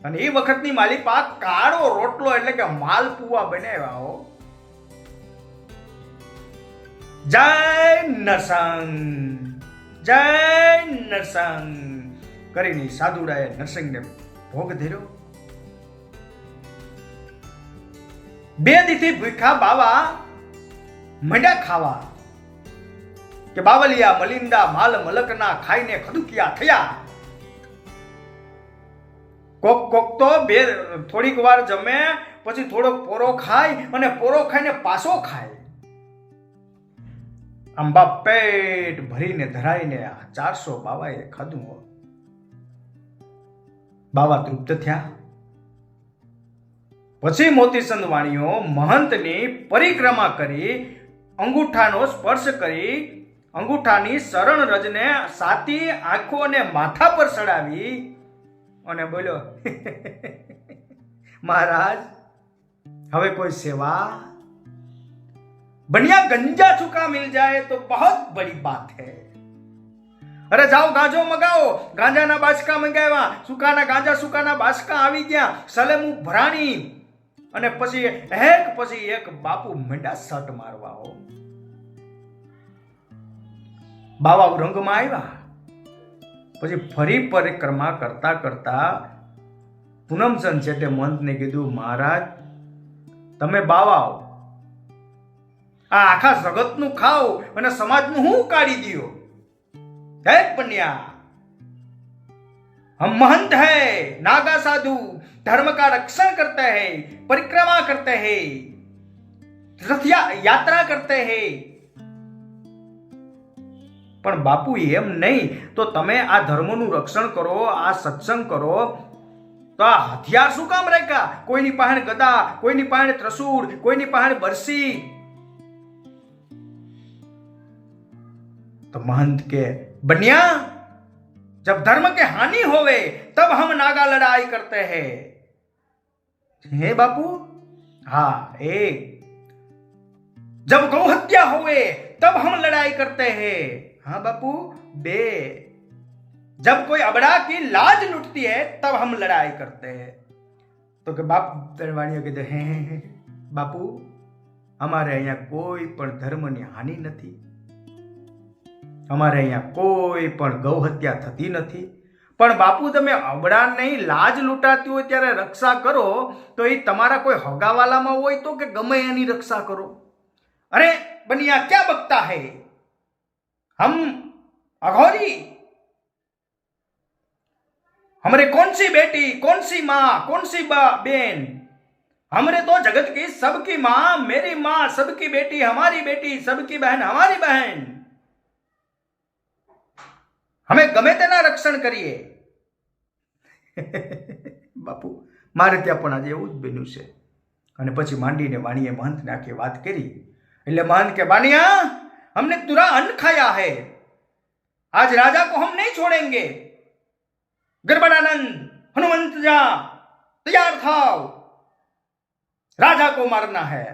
અને એ વખતની માલિપા કાળો રોટલો એટલે કે માલપુઆ બનાવ્યા હો. જય નરસંગ, જય નરસંગ કરીને સાધુડાએ નરસિંહને ભોગ ધર્યો. બે દીથી ભૂખ્યા બાવા મંડ્યા ખાવા કે બાવલિયા મલિંદા માલ મલકના ખાઈને ખદુકિયા થયા. કોક કોક તો બે થોડીક વાર જમે પછી થોડોક પોરો ખાય અને પોરો ખાઈને પાછો ખાય. આમ બાપ પેટ ભરીને ધરાઈને 400 બાવાએ ખાધું. બાવા તૃપ્ત થયા. પછી મોતીચંદ વાણીઓ મહંતની પરિક્રમા કરી, અંગૂઠાનો સ્પર્શ કરી, અંગૂઠાની શરણ રજને સાતી આંખો અને માથા પર ચડાવી અને બોલ્યો, મહારાજ હવે કોઈ સેવા? बनिया गंजा चुका मिल जाए तो बहुत बड़ी बात है. अरे जाओ गांजो मगाओ. गांजाना बाचका મંગાવ્યા, સુકાના ગાંજા સુકાના બાચકા આવી ગયા, સલેમુ ભરાણી અને પછી એક બાપુ મંડા સટ મારવા. બાવા ઉરંગમાં આવ્યા. પછી ફરી પરિક્રમા કરતા કરતા પૂનમચંદ શેઠે મહંતને કીધું, મહારાજ તમે બાવાઓ આ આખા જગતનું ખાઓ અને સમાજનું હું કાઢી દિયો. હે પન્યા, हम महंत है, नागा साधु, धर्म का रक्षण करते हैं, परिक्रमा करते हैं, रथ यात्रा करते हैं. પણ બાપુ એમ નહીં તો તમે આ ધર્મનું રક્ષણ કરો, આ સત્સંગ કરો તો આ હથિયાર શું કામ રાખ્યા? કોઈની પાસે ગદા, કોઈની પાસે ત્રસૂળ, કોઈની પાસે બરસી. तो महंत के बनिया, जब धर्म के हानि होवे तब हम नागा लड़ाई करते हैं. हे बापू, हाँ एक. जब गौ हत्या होवे तब हम लड़ाई करते हैं. हाँ बापू बे. जब कोई अबड़ा की लाज लुटती है तब हम लड़ाई करते हैं. तो के बाप दरवाणियों कहते हैं, बापू हमारे અહીંયા કોઈ પણ ધર્મની હાનિ નથી, અમારે અહીંયા કોઈ પણ ગૌ હત્યા થતી નથી. પણ બાપુ તમે અબડા નહીં, લાજ લૂંટાતી હોય ત્યારે રક્ષા કરો તો એ તમારા કોઈ હગાવાલામાં હોય તો કે ગમે એની રક્ષા કરો. અરે બનિયા ક્યાં બકતા હૈ? हम अघोरी, हमारे कौन सी बेटी, कौन सी माँ, कौन सी बहन? हमरे तो जगत की सबकी माँ मेरी माँ, सबकी बेटी हमारी बेटी, सबकी बहन हमारी बहन. हमें गमे तेना रक्षण करिए. બાપુ મારે ત્યાં પણ આજે એવું જ બન્યું છે. અને પછી માંડીને વાણીએ મહંતને આખી વાત કરી. એટલે મહંત કે बानिया, हमने तुरा अन्न खाया है, आज राजा को हम नहीं छोड़ेंगे. गड़बड़ानंद, हनुमंत जा, तैयार थाओ, राजा को मारना है.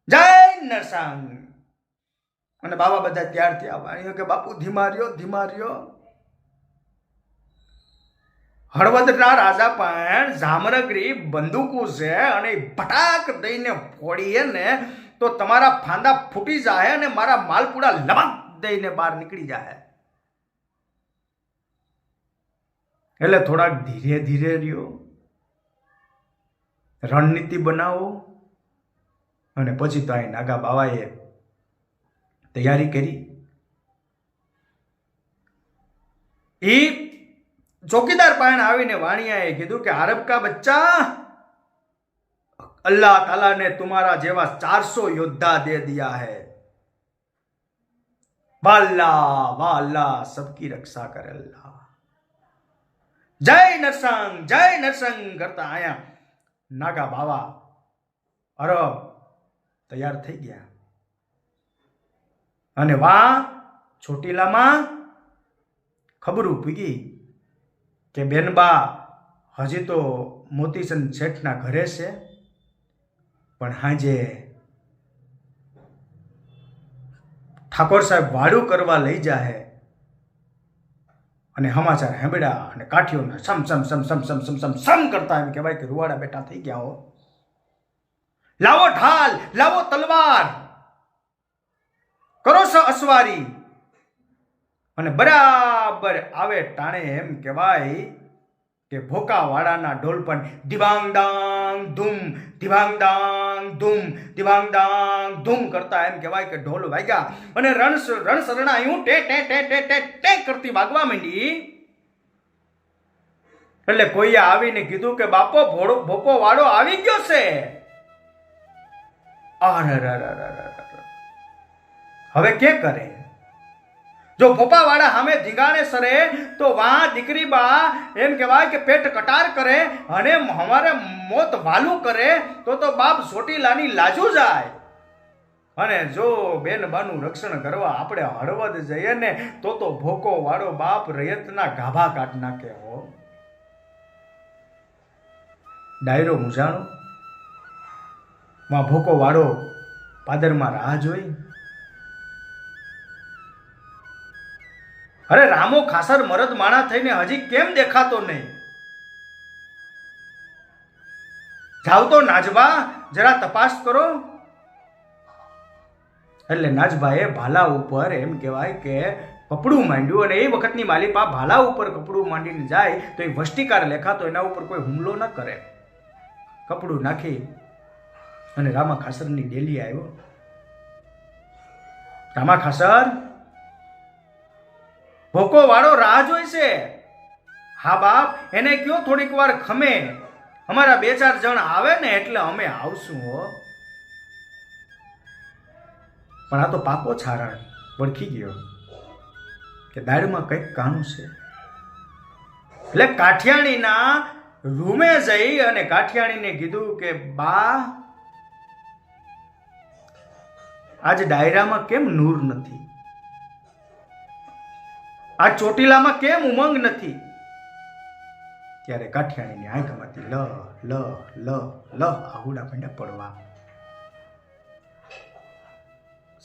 जय नरसंग. અને બાબા બધા તૈયાર થયા. વાણીઓ કે બાપુ ધીમા રહ્યો. હળવદના રાજા પણ જામનગરી બંદૂકો છે અને ભટાક દઈને ફોડીએ ને તો તમારા ફાંદા ફૂટી જાય અને મારા માલપુડા લબક દઈને બહાર નીકળી જાય. એટલે થોડાક ધીરે ધીરે રહ્યો, રણનીતિ બનાવો. અને પછી તો અહીં નાગા બાવાએ તૈયારી કરી. એ ચોકીદાર પાસે આવીને વાણિયાએ કીધું કે આરબ કા બચ્ચા, अल्लाह ताला ने तुम्हारा जेवा 400 योद्धा दे दिया है. वाल्ला वाल्ला सबकी रक्षा करे अल्लाह. जय नरसंग करता आया नागा बावा अरब तैयार થઈ ગયા. અને વાહ ચોટીલામાં ખબરું પૂગી કે બેનબા હજી તો મોતીચંદ શેઠના ઘરે છે, પણ હાજે ઠાકોર સાહેબ વાડું કરવા લઈ જાય અને સમાચાર સાંભળ્યા અને કાઠીઓને સમ સમ સમ સમ સમ સમ સમ સમ કરતા એમ કહેવાય કે રૂવાડા બેઠા થઈ ગયા હો. લાવો ઢાલ, લાવો તલવાર, કરો સ અસવારી. અને બરાબર આવે ટાણે એમ કહેવાય કે ભોકાવાળાના ઢોલ પણ દિવાંગ ડાંગ ધૂમ દિવાંગ ડાંગ ધૂમ દિવાંગ ડાંગ ધૂમ કરતા એમ કહેવાય કે ઢોલ વાગ્યા અને રણ શરણાયું ટે ટે ટે ટે ટે ટે કરતી વાગવા માંડી. એટલે કોઈએ આવીને કીધું કે બાપો ભોપો વાળો આવી ગયો છે. હવે કે કરે? જો ભોપાવાળા સામે ધીંગાણે સરે તો વાહ દીકરી બા એમ કહેવાય કે પેટ કટાર કરે અને અમારે મોત વાલું કરે તો બાપ ચોટીલાની લાજુ જાય. અને જો બેન બાનું રક્ષણ કરવા આપણે હળવદ જઈએ ને તો ભોકો વાળો બાપ રયતના ગાભા કાઢ નાખે હો. ડાયરો મૂંઝાણો માં ભોકો વાળો પાદરમાં રાહ જોઈ. અરે રામો ખાસર મરદ માણા થઈને હજી કેમ દેખાતો નહીં? જાવ તો નાજબા જરા તપાસ કરો. એટલે નાજબાએ ભાલા ઉપર એમ કહેવાય કે કપડું માંડ્યું અને એ વખતની માલિપા ભાલા ઉપર કપડું માંડીને જાય તો એ વષ્ટિકાર લેખાતો એના ઉપર કોઈ હુમલો ન કરે. કપડું નાખી અને રામા ખાસરની ડેલી આવ્યો. રામા ખાસર ભોકો વાળો રાહ જોઈશે. હા બાપ એને કયો થોડીક વાર ખમે, અમારા 2-4 જણ આવે ને એટલે અમે આવશું હો. પણ આ તો પાકો છારણ વળખી ગયો કે દાળમાં કંઈક કાણું છે. એટલે કાઠિયાણીના રૂમે જઈ અને કાઠિયાણીને કીધું કે બા આજ ડાયરામાં કેમ નૂર નથી? આ ચોટીલામાં કેમ ઉમંગ નથી? ત્યારે કાઠિયાણીની આંખમાંથી લ લ લ લ આહુડા પંડા પડવા.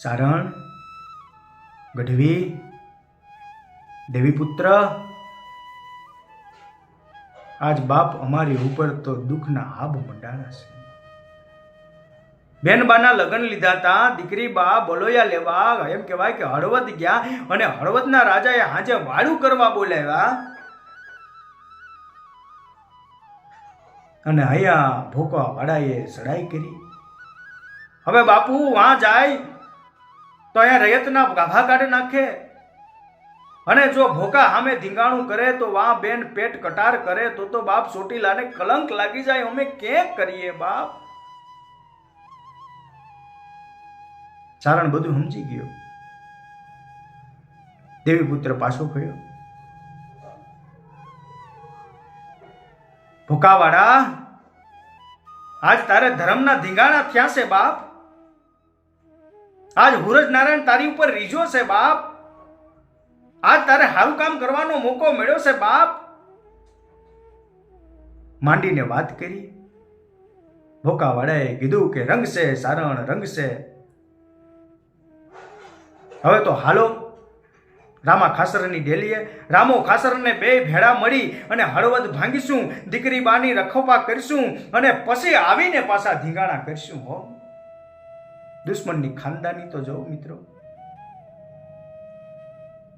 સારણ, ગઢવી, દેવીપુત્ર, આજ બાપ અમારી ઉપર તો દુઃખના આબ મંડાણા છે. બેનબાના લગ્ન લીધા તા, દીકરી બા બોલોયા લેવા એમ કહેવાય કે હળવદ ગયા અને હળવદના રાજાએ હાજે વાળું કરવા બોલાવ્યા અને અહીંયા ભોકા વાળાએ સડાઈ કરી. હવે બાપુ વાં જાય તો અહીંયા રયતના ગાભા કાઢી નાખે અને જો ભોકા સામે ધીંગાણું કરે તો વાં બેન પેટ કટાર કરે તો બાપ ચોટીલાને કલંક લાગી જાય. અમે ક્યાં કરીએ બાપ? ચારણ બધું સમજી ગયો. દેવીપુત્ર પાછો ફર્યો. ભોકાવાળા આજ તારે ધર્મના ધીંગાણા થયા છે બાપ. આજ હુરજ નારાયણ તારી ઉપર રીઝો છે બાપ. આજ તારે સારું કામ કરવાનો મોકો મળ્યો છે બાપ. માંડીને વાત કરી. ભોકાવાળાએ કીધું કે રંગ છે સારણ, રંગ છે. હવે તો હાલો રામા ખાસરની ડેલીએ. રામો ખાસરને 2 ભેળા મળી અને હળવદ ભાંગીશું, દીકરી બાની રખોપા કરીશું અને પછી આવીને પાછા ધીંગાણા કરીશું હો. દુશ્મનની ખાનદાની તો જો મિત્રો,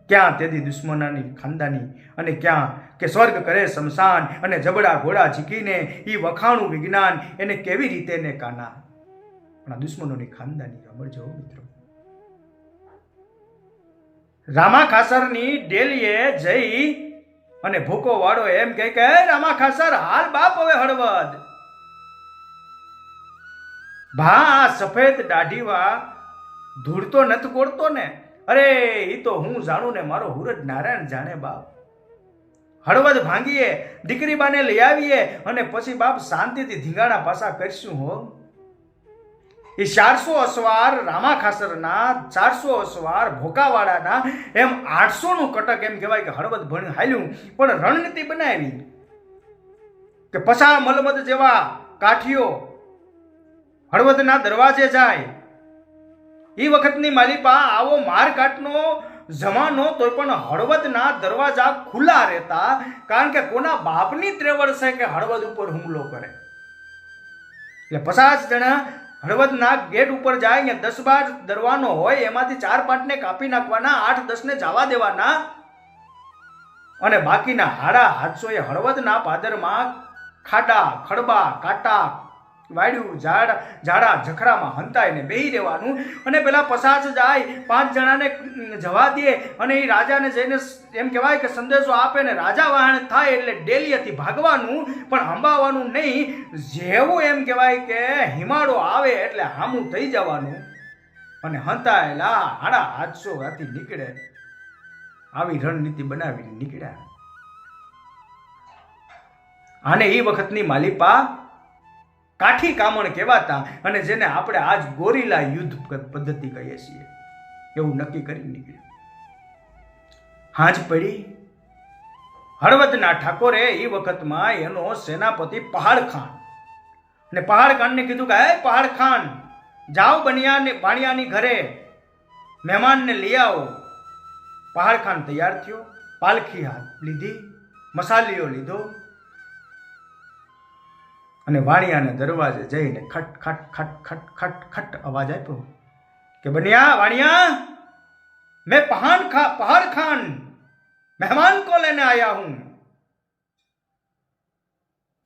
ક્યાં તેદી દુશ્મનાની ખાનદાની અને ક્યાં કે સ્વર્ગ કરે શમશાન અને જબડા ઘોડા ઝીકીને ઈ વખાણું વિજ્ઞાન એને કેવી રીતે ને કાના. પણ આ દુશ્મનોની ખાનદાની સાંભળજો મિત્રો. રામા ખાસરની ડેલીએ જઈ અને ભૂકો વાળો એમ કહે કે રામા ખાસર હાલ બાપ હવે હળવદ. ભા સફેદ દાઢીવા ધૂળ તો નથી કોડતો ને? અરે ઈ તો હું જાણું ને મારો હુરજ નારાયણ જાણે બાપ. હળવદ ભાંગીએ, દીકરી બાને લઈ આવીએ અને પછી બાપ શાંતિથી ધીંગાણા પાછા કરશું હો. એ 400 અસવાર રામા ખાસરના, 400 અસવાર ભોકાવાળાના, એમ 800 નું કટક એમ કહેવાય કે હળવદ ભણી હાલ્યું. પણ રણનીતિ બનાવી કે પછા મલમદ જેવા કાઠીઓ હળવદના દરવાજે જાય. એ વખતની માલિપા આવો મારકાટનો જમાનો તોય પણ હળવદના દરવાજા ખુલ્લા રહેતા, કારણ કે કોના બાપની ત્રેવડ છે કે હળવદ ઉપર હુમલો કરે. એટલે 50 જણા હળવદના ગેટ ઉપર જાય ને 10-12 દરવાનો હોય, એમાંથી 4-5 ને કાપી નાખવાના, 8-10 ને જવા દેવાના. અને બાકીના હાડા 700 હળવદના પાદરમાં ખાડા ખડબા કાંટા વાડ્યું ઝાડા જખરામાં હંતાઈને બેહી રહેવાનું અને પેલા પસાચ જાય 5 જણાને જવા દે અને એ રાજાને જઈને એમ કહેવાય કે સંદેશો આપે ને રાજા વાહન થાય એટલે ડેલીએથી ભાગવાનું પણ અંબાવાનું નહીં. જેવું એમ કહેવાય કે હિમાળો આવે એટલે હામું થઈ જવાનું અને હંતાયેલા હાડા 700 હાથી નીકળે. આવી રણનીતિ બનાવીને નીકળ્યા. આને એ વખતની માલિપા કાઠી કામણ કહેવાતા અને જેને આપણે આજ ગોરીલા યુદ્ધ પદ્ધતિ કહીએ છીએ એવું નક્કી કરી નીકળ્યું. હાજ પડી. હળવદના ઠાકોરે એ વખતમાં એનો સેનાપતિ પહાડ ખાન અને પહાડ ખાનને કીધું કે હે પહાડ ખાન, જાઓ બાણિયાની ઘરે મહેમાનને લઈ આવો. પહાડ ખાન તૈયાર થયો, પાલખી હાથ લીધી, મસાલીઓ લીધો અને વાણિયાના દરવાજે જઈને ખટ ખટ ખટ ખટ ખટ ખટ અવાજ આપ્યો કે બનિયા વાણિયા, मैं पहाड़ खान मेहमान को लेने आया हूं.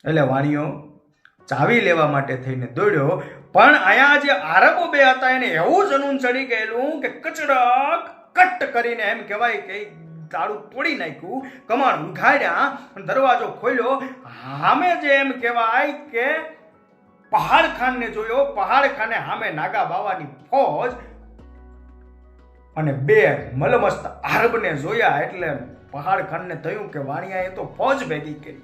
એટલે વાણિયો ચાવી લેવા માટે થઈને દોડ્યો, પણ અહીંયા જે આરબો બે હતા એને એવું જનૂન ચડી ગયેલું કે કચડક કટ કરીને એમ કહેવાય કે તાળું તોડી નાખ્યું, કમાણ ઉઘાડ્યા અને દરવાજો ખોલ્યો. સામે જે એમ કહેવાય કે પહાડ ખાનને જોયો. પહાડ ખાને સામે નાગા બાવાની ફોજ અને બે મલમસ્ત આરબને જોયા એટલે પહાડ ખાનને થયું કે વાણિયાએ તો ફોજ ભેગી કરી.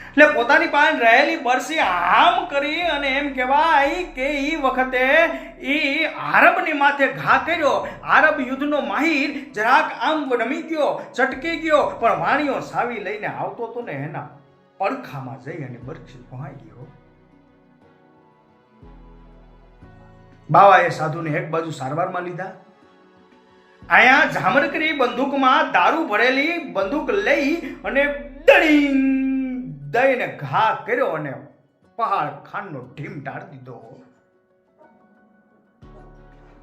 એટલે પોતાની પાસે રહેલી બરસી આમ કરી અને એમ કહેવાય કે એ વખતે એ આરબની માથે ઘા કર્યો. આરબ યુદ્ધનો માહિર જરાક આમ નમી ગયો, ચટકી ગયો, પણ વાણિયો સાવી લઈને આવતો હતો ને એના પડખામાં જઈ અને બરસી પહોંચી ગયો. બાવાએ સાધુને એક બાજુ સારવારમાં લીધા. અહીંયા જામરકરી બંદૂકમાં દારૂ ભરેલી બંદૂક લઈ અને દડીંગ દઈને ઘા કર્યો અને પહાડ ખાનનો ઢીમ ઢાળ દીધો.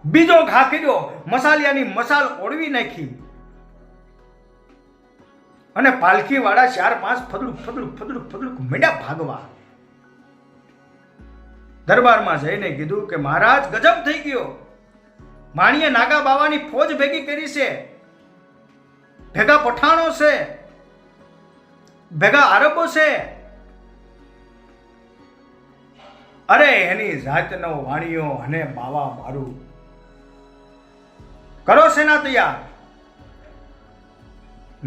બીજો ઘા કર્યો, મસાલિયાની મસાલ ઓળવી નાખી અને પાલખી વાળા 4-5 ફદડુક મેડા ભાગવા. દરબારમાં જઈને કીધું કે મહારાજ ગજબ થઈ ગયો, માણીએ નાગા બાવાની ફોજ ભેગી કરી છે, ભેગા પઠાણો છે, ભેગા આરબો છે. અરે એની જાતનો વાણિયો અને બાવા મારું, કરો સેના તૈયાર.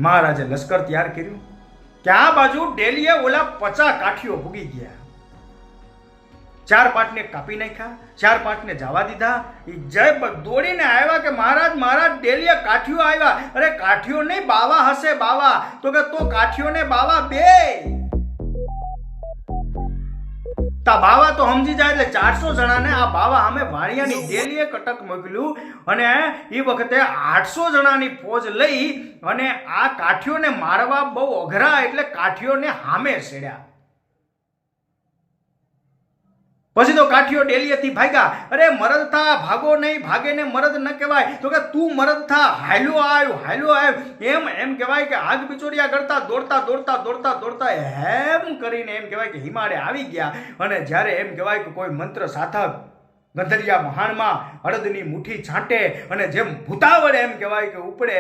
મહારાજે લશ્કર તૈયાર કર્યું કે આ બાજુ ડેલીએ ઓલા 50 કાઠીઓ ભૂગી ગયા. 4-5 ને કાપી નાખ્યા, 4-5 ને જવા દીધા. એ જય દોડીને આવ્યા કે મહારાજ ડેલીએ કાઠીઓ આવ્યા. અરે કાઠીઓ નહીં, બાવા હશે બાવા. તો કે તો કાઠીઓ ને બાવા બે તા બાવા તો સમજી જાય. એટલે 400 જણાને આ બાવા અમે વાણિયાની ડેલીએ કટક મોકલ્યું અને એ વખતે 800 જણાની ફોજ લઈ અને આ કાઠીઓને મારવા બહુ અઘરા એટલે કાઠીઓને હામે સેડ્યા. પછી તો કાઠીઓ ડેલીએથી ભાગ્યા. અરે મરદ થા, ભાગો નહીં, ભાગે ને મરદ ન કહેવાય. તો કે તું મરદ થા, હાલ્યો આવ એમ કહેવાય કે આગ બિચોડિયા કરતા દોડતા એમ કરીને એમ કહેવાય કે હિમાળે આવી ગયા. અને જ્યારે એમ કહેવાય કે કોઈ મંત્ર સાધક ગધરિયા મહાણમાં અડદની મુઠ્ઠી છાંટે અને જેમ ભૂતાવડે એમ કહેવાય કે ઉપડે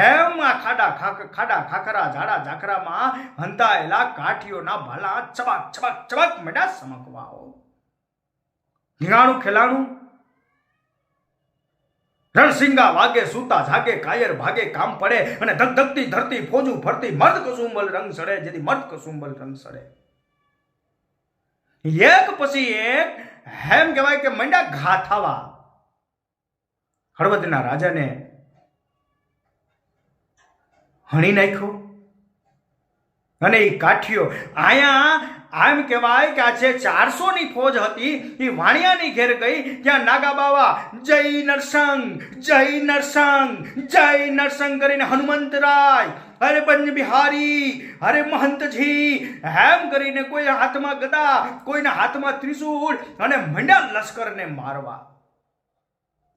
એમ આ ખાડા ખાખરા ઝાડા ઝાખરામાં હંતાયેલા કાઠીઓના ભાલા ચબાક મેડા સમકવાઓ. ધીંગાણું ખેલાણું, રણસિંગા વાગે, સૂતા જાગે, કાયર ભાગે, કામ પડે અને ધગધગતી ધરતી ફોજું ફરતી મર્દ કસુંબલ રંગ સડે. જેથી મર્દ કસુંબલ રંગ સડે. એક પછી એક એમ કહેવાય કે મંડા ઘા થવા. હળવદના રાજાને હણી નાખ્યો અને એ કાઠીઓ અહીંયા આમ કહેવાય કે આ જે 400 ની ફોજ હતી એ વાણિયાની ઘેર ગઈ. ત્યાં નાગા બાવા જય નરસંગ કરીને હનુમંતરાય, અરે પંજ બિહારી, અરે મહંતજી એમ કરીને કોઈ હાથમાં ગદા, કોઈના હાથમાં ત્રિશૂળ અને મંડ્યા લશ્કરને મારવા.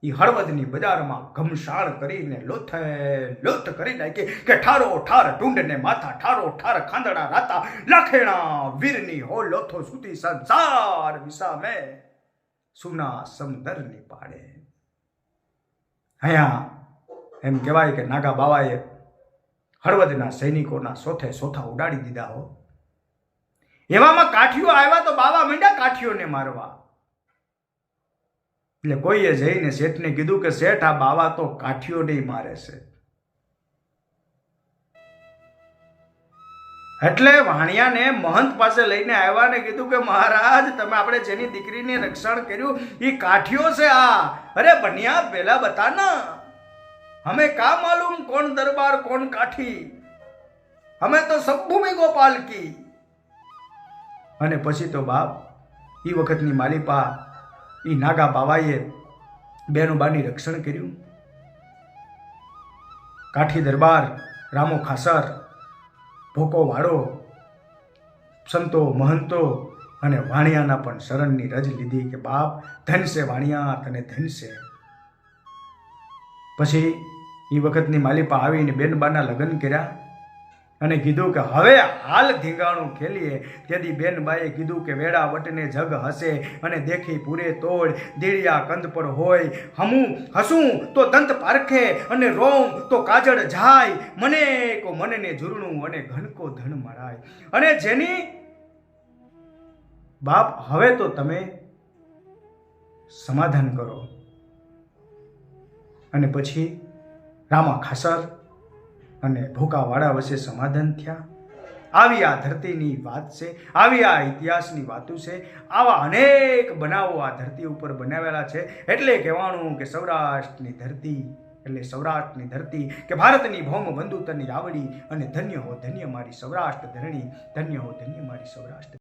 એ હળવદની બજારમાં ઘમસાણ કરીને લોથ કરી નાખી કે ઠારો ઠાર ઢૂંઢને માથા ઠારો ઠાર ખાંદડા રાતા લાખેણા વીરની હો લોથો સુધી સંસાર વિસામે સુના સમદરની પાડે. અહીંયા એમ કહેવાય કે નાગા બાવાએ હળવદના સૈનિકોના સોથે સોથા ઉડાડી દીધા હો. એવામાં કાઠીઓ આવ્યા તો બાવા માંડ્યા કાઠીઓને મારવા. એટલે કોઈએ જઈને શેઠને કીધું કે શેઠ આ બાવા તો કાઠીઓને મારે છે. એટલે વાણિયાને મહંત પાસે લઈને આવ્યા ને કીધું કે મહારાજ તમે આપણે જેની દીકરીને રક્ષણ કર્યું એ કાઠીઓ છે આ. અરે બનિયા પેલા બતા ના, હમે કા માલુમ કોણ દરબાર કોણ કાઠી, હમે તો સબ ભૂમિ ગોપાલ કી. અને પછી તો બાપ એ વખતની માલિપા એ નાગા બાવાએ બેનુબાની રક્ષણ કર્યું. કાઠી દરબાર રામો ખાસર ભોકો વાળો સંતો મહંતો અને વાણિયાના પણ શરણની રજ લીધી કે બાપ ધન છે વાણિયા તને ધન છે. પછી એ વખતની માલિપા આવીને બેનબાના લગ્ન કર્યા અને કીધું કે હવે હાલ ધીંગાણું ખેલીએ. તેથી બેનબાએ કીધું કે વેડા વટને જગ હસે અને દેખી પૂરે તોડ, દેડિયા કંદ પર હોય હમું હસું તો દંત પારખે અને રોમ તો કાજળ જાય, મને કો મનને ઝૂરણું અને ઘનકો ધન મળાય. અને જેની બાપ હવે તો તમે સમાધાન કરો. અને પછી રામા ખાસર અને ભોકાવાળા વચ્ચે સમાધાન થયા. આવી આ ધરતીની વાત છે, આવી આ ઇતિહાસની વાતો છે. આવા અનેક બનાવો આ ધરતી ઉપર બનાવેલા છે. એટલે કહેવાનું કે સૌરાષ્ટ્રની ધરતી એટલે સૌરાષ્ટ્રની ધરતી કે ભારતની ભૌમ બંધુ તની આવડી અને ધન્ય હો ધન્ય મારી સૌરાષ્ટ્ર ધરણી, ધન્ય હો ધન્ય મારી સૌરાષ્ટ્ર.